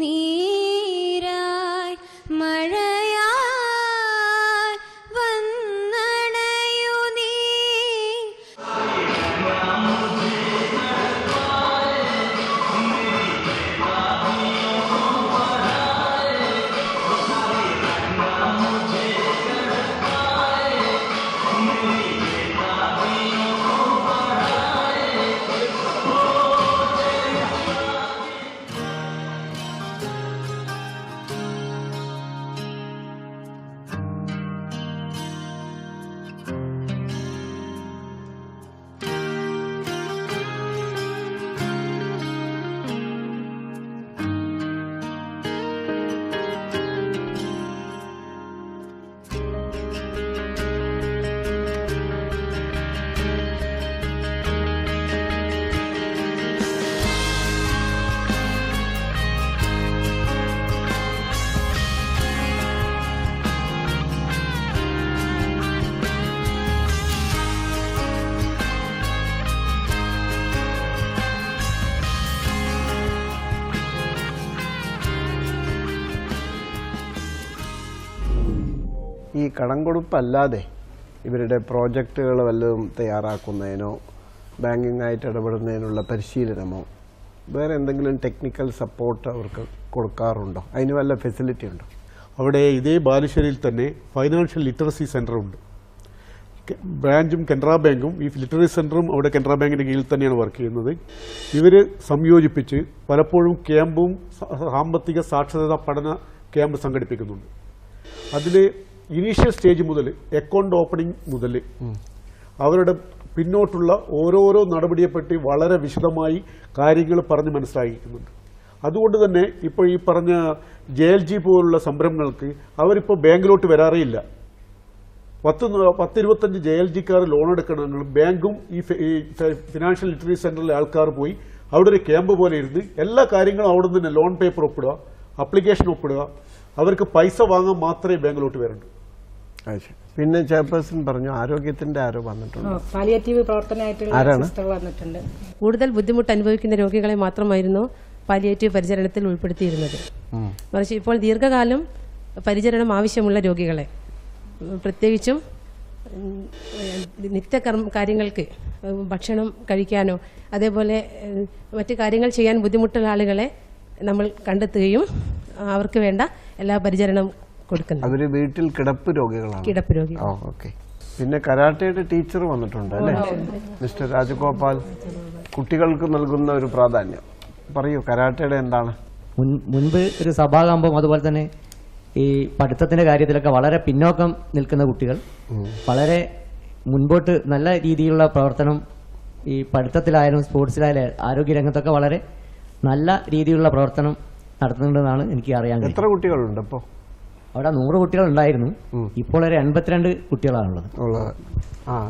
മഴയായി വന്നണയു നീ. ഈ കടം കൊടുപ്പല്ലാതെ ഇവരുടെ പ്രോജക്റ്റുകൾ വല്ലതും തയ്യാറാക്കുന്നതിനോ ബാങ്കിങ്ങായിട്ട് ഇടപെടുന്നതിനുള്ള പരിശീലനമോ വേറെ എന്തെങ്കിലും ടെക്നിക്കൽ സപ്പോർട്ട് അവർക്ക് കൊടുക്കാറുണ്ടോ? അതിന് വല്ല ഫെസിലിറ്റി ഉണ്ടോ? അവിടെ ഇതേ ബാലുശ്ശേരിയിൽ തന്നെ ഫൈനാൻഷ്യൽ ലിറ്ററസി സെൻ്ററുണ്ട്. ബ്രാഞ്ചും കനറ ബാങ്കും ഈ ലിറ്ററസി സെൻ്ററും അവിടെ കനറ ബാങ്കിൻ്റെ കീഴിൽ തന്നെയാണ് വർക്ക് ചെയ്യുന്നത്. ഇവർ സംയോജിപ്പിച്ച് പലപ്പോഴും ക്യാമ്പും സാമ്പത്തിക സാക്ഷരതാ പഠന ക്യാമ്പ് സംഘടിപ്പിക്കുന്നുണ്ട്. അതിൽ ഇനീഷ്യൽ സ്റ്റേജ് മുതൽ അക്കൗണ്ട് ഓപ്പണിംഗ് മുതൽ അവരുടെ പിന്നോട്ടുള്ള ഓരോരോ നടപടിയെപ്പറ്റി വളരെ വിശദമായി കാര്യങ്ങൾ പറഞ്ഞ് മനസ്സിലാക്കിക്കുന്നുണ്ട്. അതുകൊണ്ട് തന്നെ ഇപ്പോൾ ഈ പറഞ്ഞ JLG പോലുള്ള സംരംഭങ്ങൾക്ക് അവരിപ്പോൾ ബാങ്കിലോട്ട് വരാറേയില്ല. 10-25 JLGക്കാർ ലോൺ എടുക്കണമെങ്കിലും ബാങ്കും ഈ ഫിനാൻഷ്യൽ ലിറ്ററസി സെന്ററിലെ ആൾക്കാർ പോയി അവിടെ ഒരു ക്യാമ്പ് പോലെ ഇരുന്ന് എല്ലാ കാര്യങ്ങളും അവിടെ നിന്ന് ലോൺ പേപ്പർ ഒപ്പിടുക, അപ്ലിക്കേഷൻ ഒപ്പിടുക. അവർക്ക് പൈസ വാങ്ങാൻ മാത്രമേ ബാങ്കിലോട്ട് വരണ്ടൂ. പിന്നെ ചെയർപേഴ്സൺ പറഞ്ഞു ആരോഗ്യത്തിന്റെ ആരോ വന്നിട്ടുണ്ട്, പാലിയേറ്റീവ് പ്രവർത്തനമായിട്ടുള്ള സിസ്റ്റർ വന്നിട്ടുണ്ട്. കൂടുതൽ ബുദ്ധിമുട്ട് അനുഭവിക്കുന്ന രോഗികളെ മാത്രമായിരുന്നു പാലിയേറ്റീവ് പരിചരണത്തിൽ ഉൾപ്പെടുത്തിയിരുന്നത്. മറിച്ച് ഇപ്പോൾ ദീർഘകാലം പരിചരണം ആവശ്യമുള്ള രോഗികളെ, പ്രത്യേകിച്ചും കാര്യങ്ങൾക്ക് ഭക്ഷണം കഴിക്കാനോ അതേപോലെ മറ്റു കാര്യങ്ങൾ ചെയ്യാൻ ബുദ്ധിമുട്ടുള്ള ആളുകളെ നമ്മൾ കണ്ടെത്തുകയും അവർക്ക് വേണ്ട എല്ലാ പരിചരണം കൊടുക്കുന്നത്. അവര് വീട്ടിൽ കിടപ്പ് രോഗികളാണ്. കിടപ്പ് രോഗികൾ. ഓക്കെ. പിന്നെ കരാട്ടയുടെ ടീച്ചർ വന്നിട്ടുണ്ട് അല്ലേ, മിസ്റ്റർ രാജഗോപാൽ. കുട്ടികൾക്ക് നൽകുന്ന ഒരു പ്രാധാന്യം പറയൂ, കരാട്ടയുടെ എന്താണ്? മുൻപ് ഒരു സഭാകമ്പം അതുപോലെ തന്നെ ഈ പഠിത്തത്തിന്റെ കാര്യത്തിലൊക്കെ വളരെ പിന്നോക്കം നിൽക്കുന്ന കുട്ടികൾ വളരെ മുൻപോട്ട് നല്ല രീതിയിലുള്ള പ്രവർത്തനം ഈ പഠിത്തത്തിലായാലും സ്പോർട്സിലായാലും ആരോഗ്യരംഗത്തൊക്കെ വളരെ നല്ല രീതിയിലുള്ള പ്രവർത്തനം നടത്തുന്നുണ്ടെന്നാണ് എനിക്ക് അറിയാൻ കഴിയും. എത്ര കുട്ടികളുണ്ട് ഇപ്പോൾ അവിടെ? 100 കുട്ടികൾ ഉണ്ടായിരുന്നു, ഇപ്പോൾ ഒരു 82 കുട്ടികളാണുള്ളത്.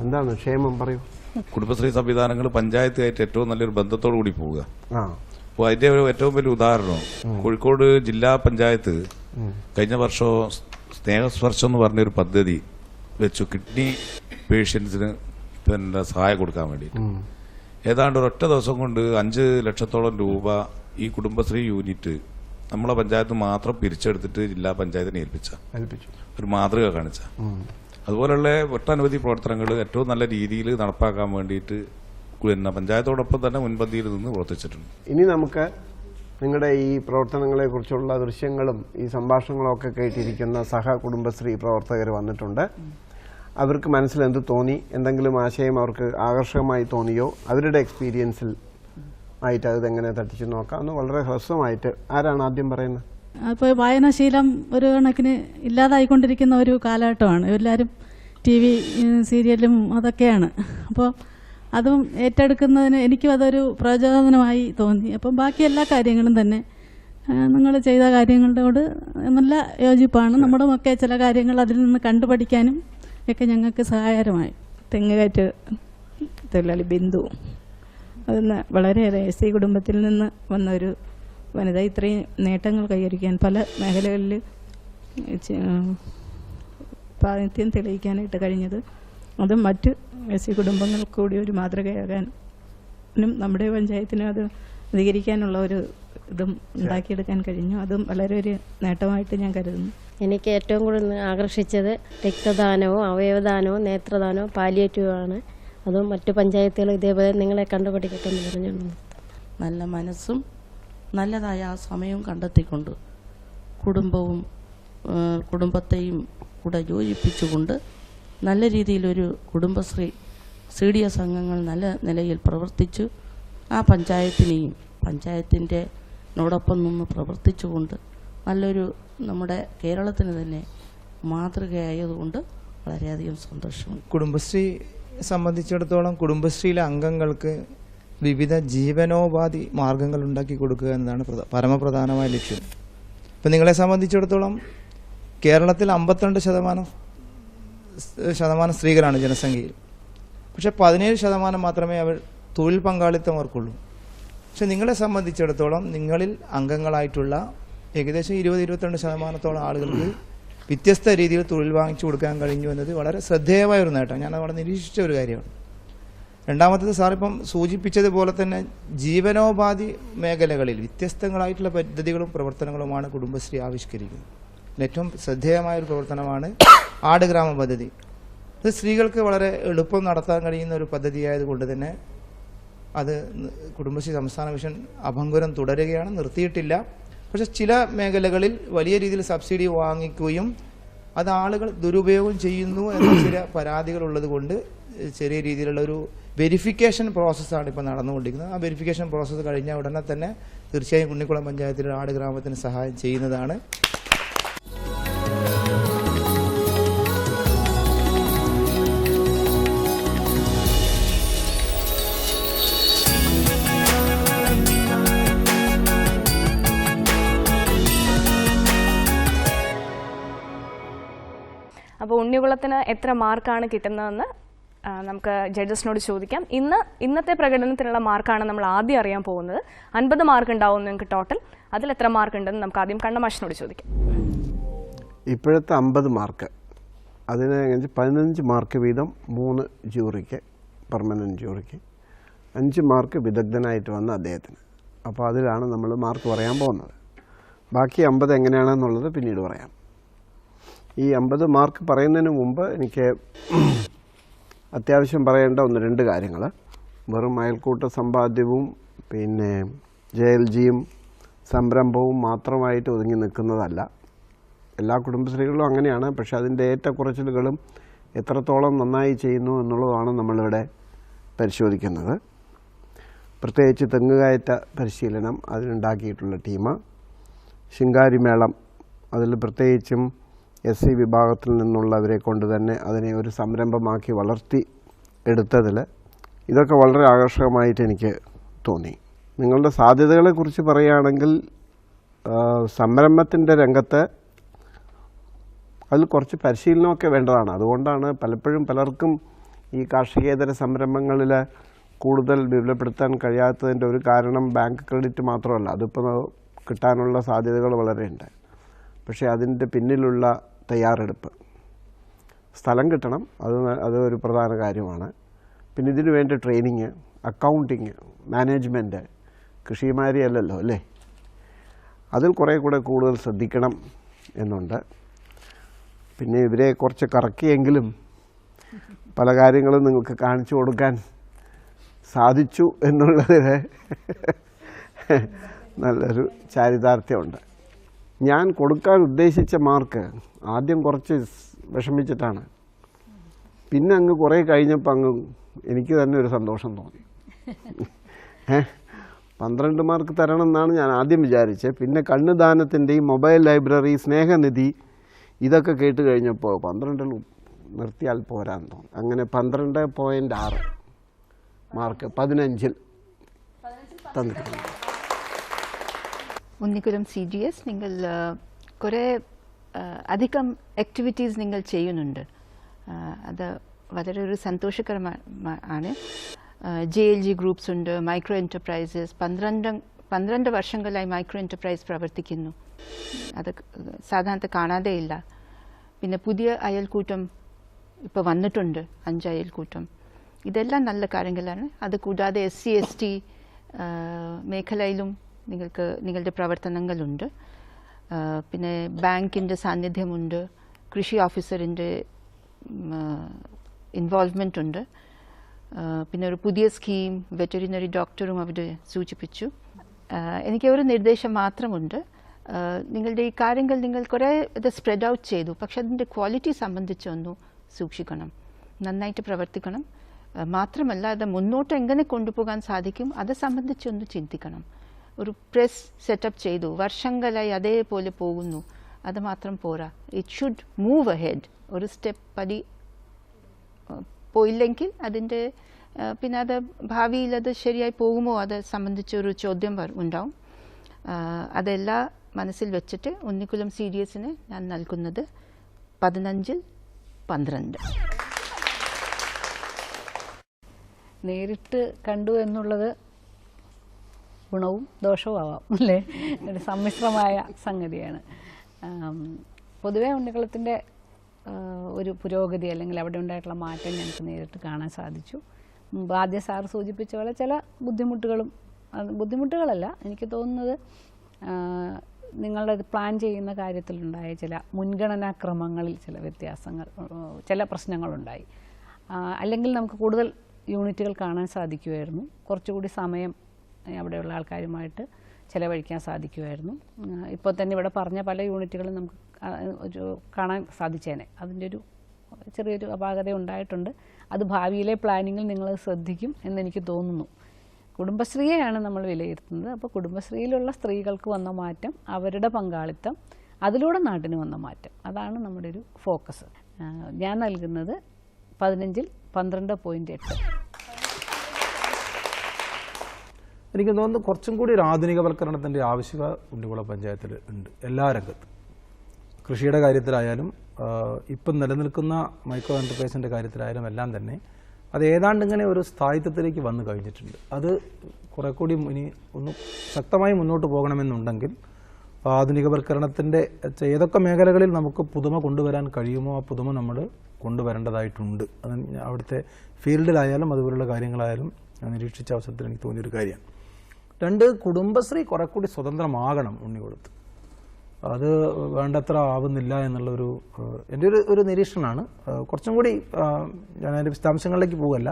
എന്താണ് ക്ഷേമം പറയൂ. കുടുംബശ്രീ സംവിധാനങ്ങൾ പഞ്ചായത്തുമായിട്ട് ഏറ്റവും നല്ലൊരു ബന്ധത്തോടു കൂടി പോവുക. അപ്പോൾ അതിന്റെ ഏറ്റവും വലിയ ഉദാഹരണം കോഴിക്കോട് ജില്ലാ പഞ്ചായത്ത് കഴിഞ്ഞ വർഷം സ്നേഹസ്പർശം എന്ന് പറഞ്ഞൊരു പദ്ധതി വെച്ചു, കിഡ്നി പേഷ്യൻസിന് പിന്നെ സഹായം കൊടുക്കാൻ വേണ്ടിയിട്ട്. ഏതാണ്ട് ഒരൊറ്റ ദിവസം കൊണ്ട് 5 ലക്ഷത്തോളം രൂപ ഈ കുടുംബശ്രീ യൂണിറ്റ് നമ്മളെ പഞ്ചായത്ത് മാത്രം പിരിച്ചെടുത്തിട്ട് ജില്ലാ പഞ്ചായത്തിനെ ഏൽപ്പിച്ചു. ഒരു മാതൃക കാണിച്ച. അതുപോലെയുള്ള ഒട്ടനവധി പ്രവർത്തനങ്ങൾ ഏറ്റവും നല്ല രീതിയിൽ നടപ്പാക്കാൻ വേണ്ടിയിട്ട് പിന്നെ പഞ്ചായത്തോടൊപ്പം തന്നെ മുൻപന്തിയിൽ നിന്ന് പ്രവർത്തിച്ചിട്ടുണ്ട്. ഇനി നമുക്ക് നിങ്ങളുടെ ഈ പ്രവർത്തനങ്ങളെ കുറിച്ചുള്ള ദൃശ്യങ്ങളും ഈ സംഭാഷണങ്ങളും ഒക്കെ കേട്ടിരിക്കുന്ന സഹ കുടുംബശ്രീ പ്രവർത്തകർ വന്നിട്ടുണ്ട്. അവർക്ക് മനസ്സിൽ എന്ത് തോന്നി, എന്തെങ്കിലും ആശയം അവർക്ക് ആകർഷകമായി തോന്നിയോ, അവരുടെ എക്സ്പീരിയൻസിൽ ആയിട്ട് അതെങ്ങനെ തട്ടിച്ചു നോക്കാം എന്ന് വളരെ ഹ്രസ്വമായിട്ട്. ആരാണ് ആദ്യം പറയുന്നത്? അപ്പോൾ വായനാശീലം ഒരു കണക്കിന് ഇല്ലാതായിക്കൊണ്ടിരിക്കുന്ന ഒരു കാലഘട്ടമാണ്. എല്ലാവരും TV സീരിയലും അതൊക്കെയാണ്. അപ്പോൾ അതും ഏറ്റെടുക്കുന്നതിന് എനിക്കും അതൊരു പ്രചോദനമായി തോന്നി. അപ്പം ബാക്കി എല്ലാ കാര്യങ്ങളും തന്നെ നിങ്ങൾ ചെയ്ത കാര്യങ്ങളോട് നല്ല യോജിപ്പാണ്. നമ്മുടെ ഒക്കെ ചില കാര്യങ്ങൾ അതിൽ നിന്ന് കണ്ടുപഠിക്കാനും ഒക്കെ ഞങ്ങൾക്ക് സഹായകരമായി. തെങ്ങുകയറ്റ് തൊഴിലാളി ബിന്ദു, അതൊന്ന് വളരെയേറെ SC കുടുംബത്തിൽ നിന്ന് വന്ന ഒരു വനിത ഇത്രയും നേട്ടങ്ങൾ കൈവരിക്കാൻ പല മേഖലകളിൽ പ്രാതിനിധ്യം തെളിയിക്കാനായിട്ട് കഴിഞ്ഞത്, അതും മറ്റ് SC കുടുംബങ്ങൾക്ക് കൂടി ഒരു മാതൃകയാകാനും നമ്മുടെ പഞ്ചായത്തിനും അത് അധികരിക്കാനുള്ള ഒരു ഇതും ഉണ്ടാക്കിയെടുക്കാൻ കഴിഞ്ഞു. അതും വളരെ ഒരു നേട്ടമായിട്ട് ഞാൻ കരുതുന്നു. എനിക്ക് ഏറ്റവും കൂടുതൽ ആകർഷിച്ചത് രക്തദാനവും അവയവദാനവും നേത്രദാനവും പാലിയേറ്റീവുമാണ്. അതും മറ്റു പഞ്ചായത്തുകൾ ഇതേപോലെ നിങ്ങളെ കണ്ടുപഠിക്കട്ടെ എന്ന് പറഞ്ഞു. നല്ല മനസ്സും നല്ലതായ ആ സമയവും കണ്ടെത്തിക്കൊണ്ട് കുടുംബത്തെയും കൂടെ യോജിപ്പിച്ചുകൊണ്ട് നല്ല രീതിയിലൊരു കുടുംബശ്രീ CDS അംഗങ്ങൾ നല്ല നിലയിൽ പ്രവർത്തിച്ചു. ആ പഞ്ചായത്തിനെയും പഞ്ചായത്തിൻ്റെനോടൊപ്പം നിന്ന് പ്രവർത്തിച്ചുകൊണ്ട് നല്ലൊരു നമ്മുടെ കേരളത്തിന് തന്നെ മാതൃകയായതുകൊണ്ട് വളരെയധികം സന്തോഷം. കുടുംബശ്രീ സംബന്ധിച്ചിടത്തോളം കുടുംബശ്രീയിലെ അംഗങ്ങൾക്ക് വിവിധ ജീവനോപാധി മാർഗങ്ങൾ ഉണ്ടാക്കി കൊടുക്കുക എന്നതാണ് പരമപ്രധാനമായ ലക്ഷ്യം. ഇപ്പം നിങ്ങളെ സംബന്ധിച്ചിടത്തോളം കേരളത്തിൽ 52% സ്ത്രീകളാണ് ജനസംഖ്യയിൽ. പക്ഷെ 17% മാത്രമേ അവർ തൊഴിൽ പങ്കാളിത്തം അവർക്കുള്ളൂ. പക്ഷെ നിങ്ങളെ സംബന്ധിച്ചിടത്തോളം നിങ്ങളിൽ അംഗങ്ങളായിട്ടുള്ള ഏകദേശം 20-22% ആളുകൾക്ക് വ്യത്യസ്ത രീതിയിൽ തൊഴിൽ വാങ്ങിച്ചു കൊടുക്കാൻ കഴിഞ്ഞു എന്നത് വളരെ ശ്രദ്ധേയമായ ഒരു നേട്ടം. ഞാൻ അവിടെ നിരീക്ഷിച്ച ഒരു കാര്യമാണ്. രണ്ടാമത്തത് സാറിപ്പം സൂചിപ്പിച്ചതുപോലെ തന്നെ ജീവനോപാധി മേഖലകളിൽ വ്യത്യസ്തങ്ങളായിട്ടുള്ള പദ്ധതികളും പ്രവർത്തനങ്ങളുമാണ് കുടുംബശ്രീ ആവിഷ്കരിക്കുന്നത്. ഏറ്റവും ശ്രദ്ധേയമായൊരു പ്രവർത്തനമാണ് ആട് ഗ്രാമ പദ്ധതി. അത് സ്ത്രീകൾക്ക് വളരെ എളുപ്പം നടത്താൻ കഴിയുന്ന ഒരു പദ്ധതിയായതുകൊണ്ട് തന്നെ അത് കുടുംബശ്രീ സംസ്ഥാന മിഷൻ അഭംഗുരം തുടരുകയാണ്, നിർത്തിയിട്ടില്ല. പക്ഷെ ചില മേഖലകളിൽ വലിയ രീതിയിൽ സബ്സിഡി വാങ്ങിക്കുകയും അത് ആളുകൾ ദുരുപയോഗം ചെയ്യുന്നു എന്ന ചില പരാതികൾ ഉള്ളത് കൊണ്ട് ചെറിയ രീതിയിലുള്ള ഒരു വെരിഫിക്കേഷൻ പ്രോസസ്സാണ് ഇപ്പോൾ നടന്നുകൊണ്ടിരിക്കുന്നത്. ആ വെരിഫിക്കേഷൻ പ്രോസസ്സ് കഴിഞ്ഞ ഉടനെ തന്നെ തീർച്ചയായും കുന്നിക്കുളം പഞ്ചായത്തിലെ ആട് ഗ്രാമത്തിന് സഹായം ചെയ്യുന്നതാണ്. അപ്പോൾ ഉണ്ണികുളത്തിന് എത്ര മാർക്കാണ് കിട്ടുന്നതെന്ന് നമുക്ക് ജഡ്ജസിനോട് ചോദിക്കാം. ഇന്നത്തെ പ്രകടനത്തിനുള്ള മാർക്കാണ് നമ്മൾ ആദ്യം അറിയാൻ പോകുന്നത്. 50 മാർക്ക് ഉണ്ടാവും നിങ്ങൾക്ക് ടോട്ടൽ. അതിൽ എത്ര മാർക്ക് ഉണ്ടെന്ന് നമുക്ക് ആദ്യം കണ്ണമാഷിനോട് ചോദിക്കാം. ഇപ്പോഴത്തെ 50 മാർക്ക്, അതിന് 15 മാർക്ക് വീതം 3 ജൂറിക്ക്, പെർമനൻറ്റ് ജൂറിക്ക്, 5 മാർക്ക് വിദഗ്ധനായിട്ട് വന്ന അദ്ദേഹത്തിന്. അപ്പോൾ അതിലാണ് നമ്മൾ മാർക്ക് പറയാൻ പോകുന്നത്. ബാക്കി 50 എങ്ങനെയാണെന്നുള്ളത് പിന്നീട് പറയാം. ഈ 50 മാർക്ക് പറയുന്നതിന് മുമ്പ് എനിക്ക് അത്യാവശ്യം പറയേണ്ട 1-2 കാര്യങ്ങൾ. വെറും അയൽക്കൂട്ട സമ്പാദ്യവും പിന്നെ JLGയും സംരംഭവും മാത്രമായിട്ട് ഒതുങ്ങി നിൽക്കുന്നതല്ല. എല്ലാ കുടുംബശ്രീകളിലും അങ്ങനെയാണ്. പക്ഷേ അതിൻ്റെ ഏറ്റക്കുറച്ചിലുകളും എത്രത്തോളം നന്നായി ചെയ്യുന്നു എന്നുള്ളതാണ് നമ്മളിവിടെ പരിശോധിക്കുന്നത്. പ്രത്യേകിച്ച് തെങ്ങുകയറ്റ പരിശീലനം, അതിനുണ്ടാക്കിയിട്ടുള്ള ടീം, ശിങ്കാരിമേളം, അതിൽ പ്രത്യേകിച്ചും SC വിഭാഗത്തിൽ നിന്നുള്ളവരെ കൊണ്ട് തന്നെ അതിനെ ഒരു സംരംഭമാക്കി വളർത്തി എടുത്തതിൽ ഇതൊക്കെ വളരെ ആകർഷകമായിട്ട് എനിക്ക് തോന്നി. നിങ്ങളുടെ സാധ്യതകളെക്കുറിച്ച് പറയുകയാണെങ്കിൽ സംരംഭത്തിൻ്റെ രംഗത്ത് അതിൽ കുറച്ച് പരിശീലനമൊക്കെ വേണ്ടതാണ്. അതുകൊണ്ടാണ് പലപ്പോഴും പലർക്കും ഈ കാർഷികേതര സംരംഭങ്ങളിൽ കൂടുതൽ വിപുലപ്പെടുത്താൻ കഴിയാത്തതിൻ്റെ ഒരു കാരണം ബാങ്ക് ക്രെഡിറ്റ് മാത്രമല്ല, അതിപ്പോൾ കിട്ടാനുള്ള സാധ്യതകൾ വളരെയുണ്ട്. പക്ഷേ അതിൻ്റെ പിന്നിലുള്ള തയ്യാറെടുപ്പ്, സ്ഥലം കിട്ടണം, അത് ഒരു പ്രധാന കാര്യമാണ്. പിന്നെ ഇതിനു വേണ്ടി ട്രെയിനിങ്, അക്കൗണ്ടിങ്, മാനേജ്മെൻറ്റ്, കൃഷിമാരി അല്ലല്ലോ അല്ലേ, അതിൽ കുറേ കൂടെ കൂടുതൽ ശ്രദ്ധിക്കണം എന്നുണ്ട്. പിന്നെ ഇവരെ കുറച്ച് കറക്കിയെങ്കിലും പല കാര്യങ്ങളും നിങ്ങൾക്ക് കാണിച്ചു കൊടുക്കാൻ സാധിച്ചു എന്നുള്ളതിൽ നല്ലൊരു ചാരിതാർത്ഥ്യമുണ്ട്. ഞാൻ കൊടുക്കാൻ ഉദ്ദേശിച്ച മാർക്ക് ആദ്യം കുറച്ച് വിഷമിച്ചിട്ടാണ്, പിന്നെ അങ്ങ് കുറേ കഴിഞ്ഞപ്പോൾ അങ്ങ് എനിക്ക് തന്നെ ഒരു സന്തോഷം തോന്നി. 12 മാർക്ക് തരണം എന്നാണ് ഞാൻ ആദ്യം വിചാരിച്ചത്. പിന്നെ കണ്ണുദാനത്തിൻ്റെയും മൊബൈൽ ലൈബ്രറി, സ്നേഹനിധി ഇതൊക്കെ കേട്ട് കഴിഞ്ഞപ്പോൾ 12 നിർത്തിയാൽ പോരാന്ന് തോന്നി. അങ്ങനെ 12.6 മാർക്ക് 15-ൽ തന്നിട്ടുണ്ട്. ഉണ്ണിക്കുളം CGS നിങ്ങൾ കുറേ അധികം ആക്ടിവിറ്റീസ് നിങ്ങൾ ചെയ്യുന്നുണ്ട്. അത് വളരെ ഒരു സന്തോഷകരമാണ്. JLG ഗ്രൂപ്പ്സ് ഉണ്ട്, മൈക്രോ എൻ്റർപ്രൈസസ്, 12 വർഷങ്ങളായി മൈക്രോ എൻ്റർപ്രൈസ് പ്രവർത്തിക്കുന്നു. അത് സാധാരണ കാണാതെയില്ല. പിന്നെ പുതിയ അയൽക്കൂട്ടം ഇപ്പോൾ വന്നിട്ടുണ്ട്, 5 അയൽക്കൂട്ടം. ഇതെല്ലാം നല്ല കാര്യങ്ങളാണ്. അത് കൂടാതെ SC ST മേഖലയിലും നിങ്ങളുടെ പ്രവർത്തനങ്ങളുണ്ട്. പിന്നെ ബാങ്കിൻ്റെ സാന്നിധ്യമുണ്ട്, കൃഷി ഓഫീസറിൻ്റെ ഇൻവോൾവ്മെൻ്റ് ഉണ്ട്. പിന്നെ ഒരു പുതിയ സ്കീം വെറ്ററിനറി ഡോക്ടറും അവിടെ സൂചിപ്പിച്ചു. എനിക്ക് ഒരു നിർദ്ദേശം മാത്രമുണ്ട്. നിങ്ങളുടെ ഈ കാര്യങ്ങൾ നിങ്ങൾ കുറേ ഇത് സ്പ്രെഡ് ഔട്ട് ചെയ്തു, പക്ഷെ അതിൻ്റെ ക്വാളിറ്റി സംബന്ധിച്ചൊന്നു സൂക്ഷിക്കണം, നന്നായിട്ട് പ്രവർത്തിക്കണം. മാത്രമല്ല അത് മുന്നോട്ട് എങ്ങനെ കൊണ്ടുപോകാൻ സാധിക്കും അത് സംബന്ധിച്ചൊന്ന് ചിന്തിക്കണം. ഒരു പ്രസ് സെറ്റപ്പ് ചെയ്തു, വർഷങ്ങളായി അതേപോലെ പോകുന്നു, അത് മാത്രം പോരാ. It should move ahead. ഒരു സ്റ്റെപ്പ് പടി പോയില്ലെങ്കിൽ അതിൻ്റെ പിന്നെ അത് ഭാവിയിൽ അത് ശരിയായി പോകുമോ അത് സംബന്ധിച്ചൊരു ചോദ്യം ഉണ്ടാവും. അതെല്ലാം മനസ്സിൽ വെച്ചിട്ട് ഉണ്ണിക്കുളം CGSന് ഞാൻ നൽകുന്നത് 15-ൽ 12. നേരിട്ട് കണ്ടു എന്നുള്ളത് ഗുണവും ദോഷവും ആവാം അല്ലേ, ഒരു സമ്മിശ്രമായ സംഗതിയാണ്. പൊതുവേ ഉണ്ണിക്കുളത്തിൻ്റെ ഒരു പുരോഗതി അല്ലെങ്കിൽ അവിടെ ഉണ്ടായിട്ടുള്ള മാറ്റം ഞങ്ങൾക്ക് നേരിട്ട് കാണാൻ സാധിച്ചു. ആദ്യം സാർ സൂചിപ്പിച്ച പോലെ ചില ബുദ്ധിമുട്ടുകളല്ല, എനിക്ക് തോന്നുന്നത് നിങ്ങളുടെ പ്ലാൻ ചെയ്യുന്ന കാര്യത്തിലുണ്ടായ ചില മുൻഗണനാക്രമങ്ങളിൽ ചില വ്യത്യാസങ്ങൾ, ചില പ്രശ്നങ്ങളുണ്ടായി. അല്ലെങ്കിൽ നമുക്ക് കൂടുതൽ യൂണിറ്റുകൾ കാണാൻ സാധിക്കുമായിരുന്നു, കുറച്ചുകൂടി സമയം അവിടെയുള്ള ആൾക്കാരുമായിട്ട് ചിലവഴിക്കാൻ സാധിക്കുമായിരുന്നു. ഇപ്പോൾ തന്നെ ഇവിടെ പറഞ്ഞ പല യൂണിറ്റുകളും നമുക്ക് ഒരു കാണാൻ സാധിച്ചേനെ. അതിൻ്റെ ഒരു ചെറിയൊരു അപാകത ഉണ്ടായിട്ടുണ്ട്. അത് ഭാവിയിലെ പ്ലാനിങ്ങിൽ നിങ്ങൾ ശ്രദ്ധിക്കും എന്നെനിക്ക് തോന്നുന്നു. കുടുംബശ്രീയെയാണ് നമ്മൾ വിലയിരുത്തുന്നത്. അപ്പോൾ കുടുംബശ്രീയിലുള്ള സ്ത്രീകൾക്ക് വന്ന മാറ്റം, അവരുടെ പങ്കാളിത്തം, അതിലൂടെ നാട്ടിന് വന്ന മാറ്റം, അതാണ് നമ്മുടെ ഒരു ഫോക്കസ്. ഞാൻ നൽകുന്നത് 15-ൽ 12.8. എനിക്ക് തോന്നുന്നു കുറച്ചും കൂടി ഒരു ആധുനികവൽക്കരണത്തിൻ്റെ ആവശ്യകത ഉണ്ണിക്കുളം പഞ്ചായത്തിൽ ഉണ്ട്, എല്ലാ രംഗത്തും. കൃഷിയുടെ കാര്യത്തിലായാലും ഇപ്പം നിലനിൽക്കുന്ന മൈക്രോ എൻ്റർപ്രൈസിൻ്റെ കാര്യത്തിലായാലും എല്ലാം തന്നെ അത് ഏതാണ്ട് ഇങ്ങനെ ഒരു സ്ഥായിത്വത്തിലേക്ക് വന്നു കഴിഞ്ഞിട്ടുണ്ട്. അത് കുറെ കൂടി ഇനി ഒന്ന് ശക്തമായി മുന്നോട്ട് പോകണമെന്നുണ്ടെങ്കിൽ ആധുനികവൽക്കരണത്തിൻ്റെ ഏതൊക്കെ മേഖലകളിൽ നമുക്ക് പുതുമ കൊണ്ടുവരാൻ കഴിയുമോ ആ പുതുമ നമ്മൾ കൊണ്ടുവരേണ്ടതായിട്ടുണ്ട്. അത് അവിടുത്തെ ഫീൽഡിലായാലും അതുപോലുള്ള കാര്യങ്ങളായാലും നിരീക്ഷിച്ച അവസരത്തിൽ എനിക്ക് തോന്നിയൊരു കാര്യമാണ്. 2, കുടുംബശ്രീ കുറെ കൂടി സ്വതന്ത്രമാകണം ഉണ്ണിക്കുളത്ത്. അത് വേണ്ടത്ര ആവുന്നില്ല എന്നുള്ളൊരു എൻ്റെ ഒരു നിരീക്ഷണമാണ്. കുറച്ചും കൂടി ഞാൻ അതിൻ്റെ വിശദാംശങ്ങളിലേക്ക് പോകല്ല.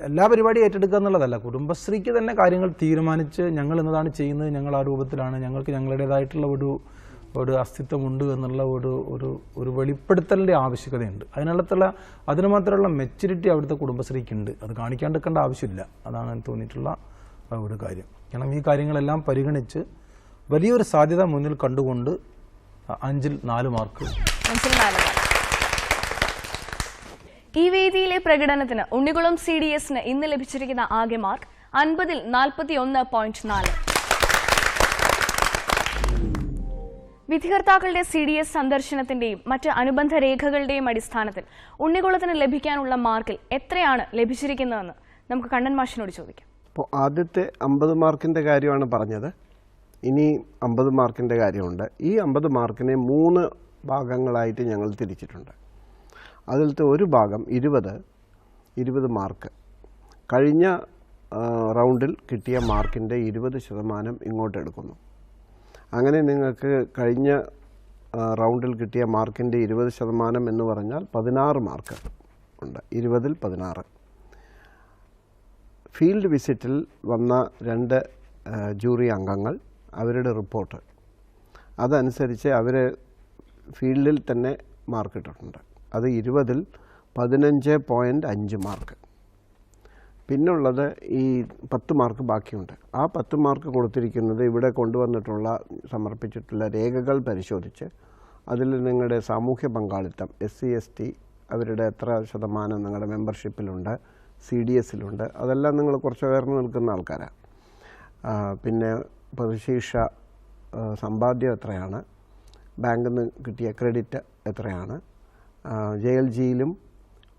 എല്ലാ പരിപാടിയും ഏറ്റെടുക്കുക എന്നുള്ളതല്ല, കുടുംബശ്രീക്ക് തന്നെ കാര്യങ്ങൾ തീരുമാനിച്ച് ഞങ്ങൾ എന്നതാണ് ചെയ്യുന്നത്, ഞങ്ങൾ ആ രൂപത്തിലാണ്, ഞങ്ങൾക്ക് ഞങ്ങളുടേതായിട്ടുള്ള ഒരു അസ്തിത്വമുണ്ട് എന്നുള്ള ഒരു വെളിപ്പെടുത്തലിൻ്റെ ആവശ്യകതയുണ്ട്. അതിന് മാത്രമുള്ള മെച്യൂരിറ്റി അവിടുത്തെ കുടുംബശ്രീക്കുണ്ട്. അത് കാണിക്കാണ്ടിരിക്കേണ്ട ആവശ്യമില്ല. അതാണ് എനിക്ക് തോന്നിയിട്ടുള്ള ഒരു കാര്യം. കാരണം ഈ കാര്യങ്ങളെല്ലാം പരിഗണിച്ച് വലിയൊരു സാധ്യത മുന്നിൽ കണ്ടുകൊണ്ട് 5-ൽ 4 മാർക്ക്. ഈ വേദിയിലെ പ്രകടനത്തിന് ഉണ്ണികുളം CDSന് ഇന്ന് ലഭിച്ചിരിക്കുന്ന ആകെ മാർക്ക് 50-ൽ 41.4. വിധികർത്താക്കളുടെ CDS സന്ദർശനത്തിന്റെയും മറ്റ് അനുബന്ധ രേഖകളുടെയും അടിസ്ഥാനത്തിൽ ഉണ്ണികുളത്തിന് ലഭിക്കാനുള്ള മാർക്കിൽ എത്രയാണ് ലഭിച്ചിരിക്കുന്നതെന്ന് നമുക്ക് കണ്ണൻ മാഷിനോട് ചോദിക്കാം. അപ്പോൾ ആദ്യത്തെ 50 മാർക്കിൻ്റെ കാര്യമാണ് പറഞ്ഞത്. ഇനി 50 മാർക്കിൻ്റെ കാര്യമുണ്ട്. ഈ 50 മാർക്കിനെ 3 ഭാഗങ്ങളായിട്ട് ഞങ്ങൾ തിരിച്ചിട്ടുണ്ട്. അതിലത്തെ ഒരു ഭാഗം 20 മാർക്ക് കഴിഞ്ഞ റൗണ്ടിൽ കിട്ടിയ മാർക്കിൻ്റെ 20% ഇങ്ങോട്ട് എടുക്കുന്നു. അങ്ങനെ നിങ്ങൾക്ക് കഴിഞ്ഞ റൗണ്ടിൽ കിട്ടിയ മാർക്കിൻ്റെ 20% എന്ന് പറഞ്ഞാൽ 16 മാർക്ക് ഉണ്ട്. 20-ൽ 16. ഫീൽഡ് വിസിറ്റിൽ വന്ന 2 ജൂറി അംഗങ്ങൾ അവരുടെ റിപ്പോർട്ട് അതനുസരിച്ച് അവർ ഫീൽഡിൽ തന്നെ മാർക്ക് ഇട്ടിട്ടുണ്ട്. അത് 20-ൽ 15.5 മാർക്ക്. പിന്നുള്ളത് ഈ 10 മാർക്ക് ബാക്കിയുണ്ട്. ആ 10 മാർക്ക് കൊടുത്തിരിക്കുന്നത് ഇവിടെ സമർപ്പിച്ചിട്ടുള്ള രേഖകൾ പരിശോധിച്ച് അതിൽ നിങ്ങളുടെ സാമൂഹ്യ പങ്കാളിത്തം SC/ST അവരുടെ എത്ര ശതമാനം നിങ്ങളുടെ മെമ്പർഷിപ്പിലുണ്ട്, CDSലുണ്ട്, അതെല്ലാം നിങ്ങൾ കുറച്ച് ഉയർന്നു നിൽക്കുന്ന ആൾക്കാരാണ്. പിന്നെ പ്രതിശീർഷ സമ്പാദ്യം എത്രയാണ്, ബാങ്കിൽ നിന്ന് കിട്ടിയ ക്രെഡിറ്റ് എത്രയാണ്, JLGയിലും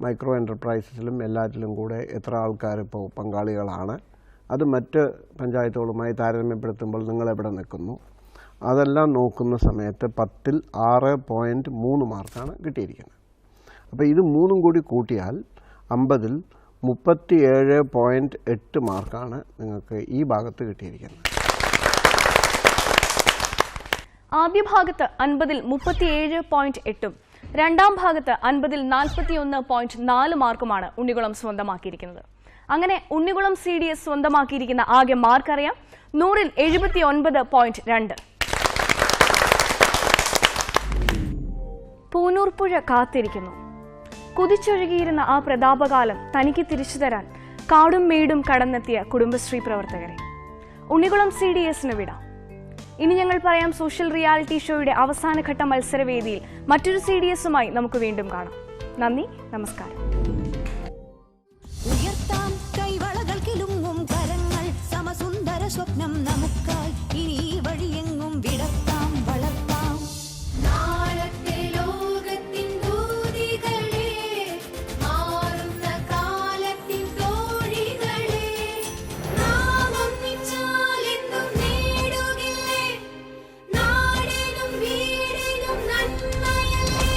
മൈക്രോ എൻ്റർപ്രൈസസിലും എല്ലാറ്റിലും കൂടെ എത്ര ആൾക്കാർ ഇപ്പോൾ പങ്കാളികളാണ്, അത് മറ്റ് പഞ്ചായത്തുകളുമായി താരതമ്യപ്പെടുത്തുമ്പോൾ നിങ്ങളെവിടെ നിൽക്കുന്നു, അതെല്ലാം നോക്കുന്ന സമയത്ത് 10-ൽ 6.3 മാർക്കാണ് കിട്ടിയിരിക്കുന്നത്. അപ്പോൾ ഇത് 3 കൂടി കൂട്ടിയാൽ 50-ൽ 37.8 മാർക്കാണ് നിങ്ങൾക്ക് ഈ ഭാഗത്ത് കിട്ടിയിരിക്കുന്നത്. ആദ്യ ഭാഗത്ത് 50-ൽ 37.8ഉം രണ്ടാം ഭാഗത്ത് 50-ൽ 41.4 മാർക്കുമാണ് ഉണ്ണികുളം സ്വന്തമാക്കിയിരിക്കുന്നത്. അങ്ങനെ ഉണ്ണികുളം CDS സ്വന്തമാക്കിയിരിക്കുന്ന ആകെ മാർക്ക് അറിയാം. 100-ൽ 79.2. പൂനൂർ പുഴ കാത്തിരിക്കുന്നു. കുതിച്ചൊഴുകിയിരുന്ന ആ പ്രതാപകാലം തനിക്ക് തിരിച്ചു തരാൻ കാടും മേടും കടന്നെത്തിയ കുടുംബശ്രീ പ്രവർത്തകരെ ഉണ്ണികുളം CDSന് വിടാം. ഇനി ഞങ്ങൾ പറയാം സോഷ്യൽ റിയാലിറ്റി ഷോയുടെ അവസാനഘട്ട മത്സരവേദിയിൽ മറ്റൊരു CDSുമായി നമുക്ക് വീണ്ടും കാണാം. നന്ദി, നമസ്കാരം. ഉയർത്താം കൈവളകൾ കിലുങ്ങും കരങ്ങൾ, സമസുന്ദര സ്വപ്നം നമുക്കായി ഇനി വഴിയെങ്ങും വിടർത്താം, വളർത്താം. നാളത്തെ ലോകത്തിൻ ദൂതികളെ, മാറുന്ന കാലത്തിൻ തോഴികളെ, നാം ഒന്നിച്ചാൽ എന്നും നേടുകില്ലേ നാടിനും വീടിനും നന്മയല്ലേ.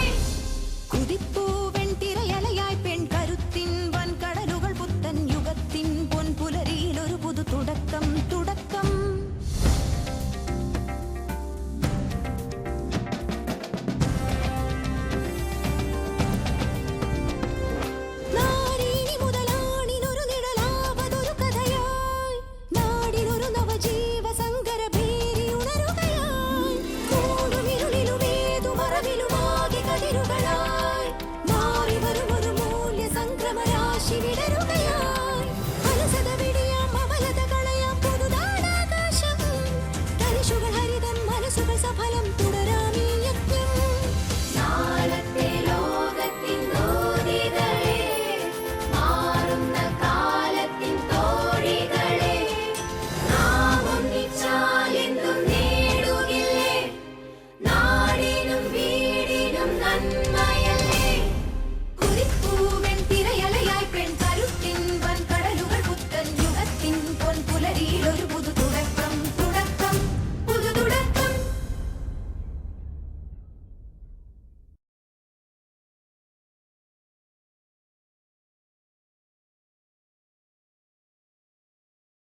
കുതിപ്പൂവൻ തിരയലയായി പെൺകരുത്തിൻ വൻകടലുകൾ പുത്തൻ യുഗത്തിൻ പൊൻപുലരിയിൽ ഒരു പുതു തുടക്കം. കണ്ണു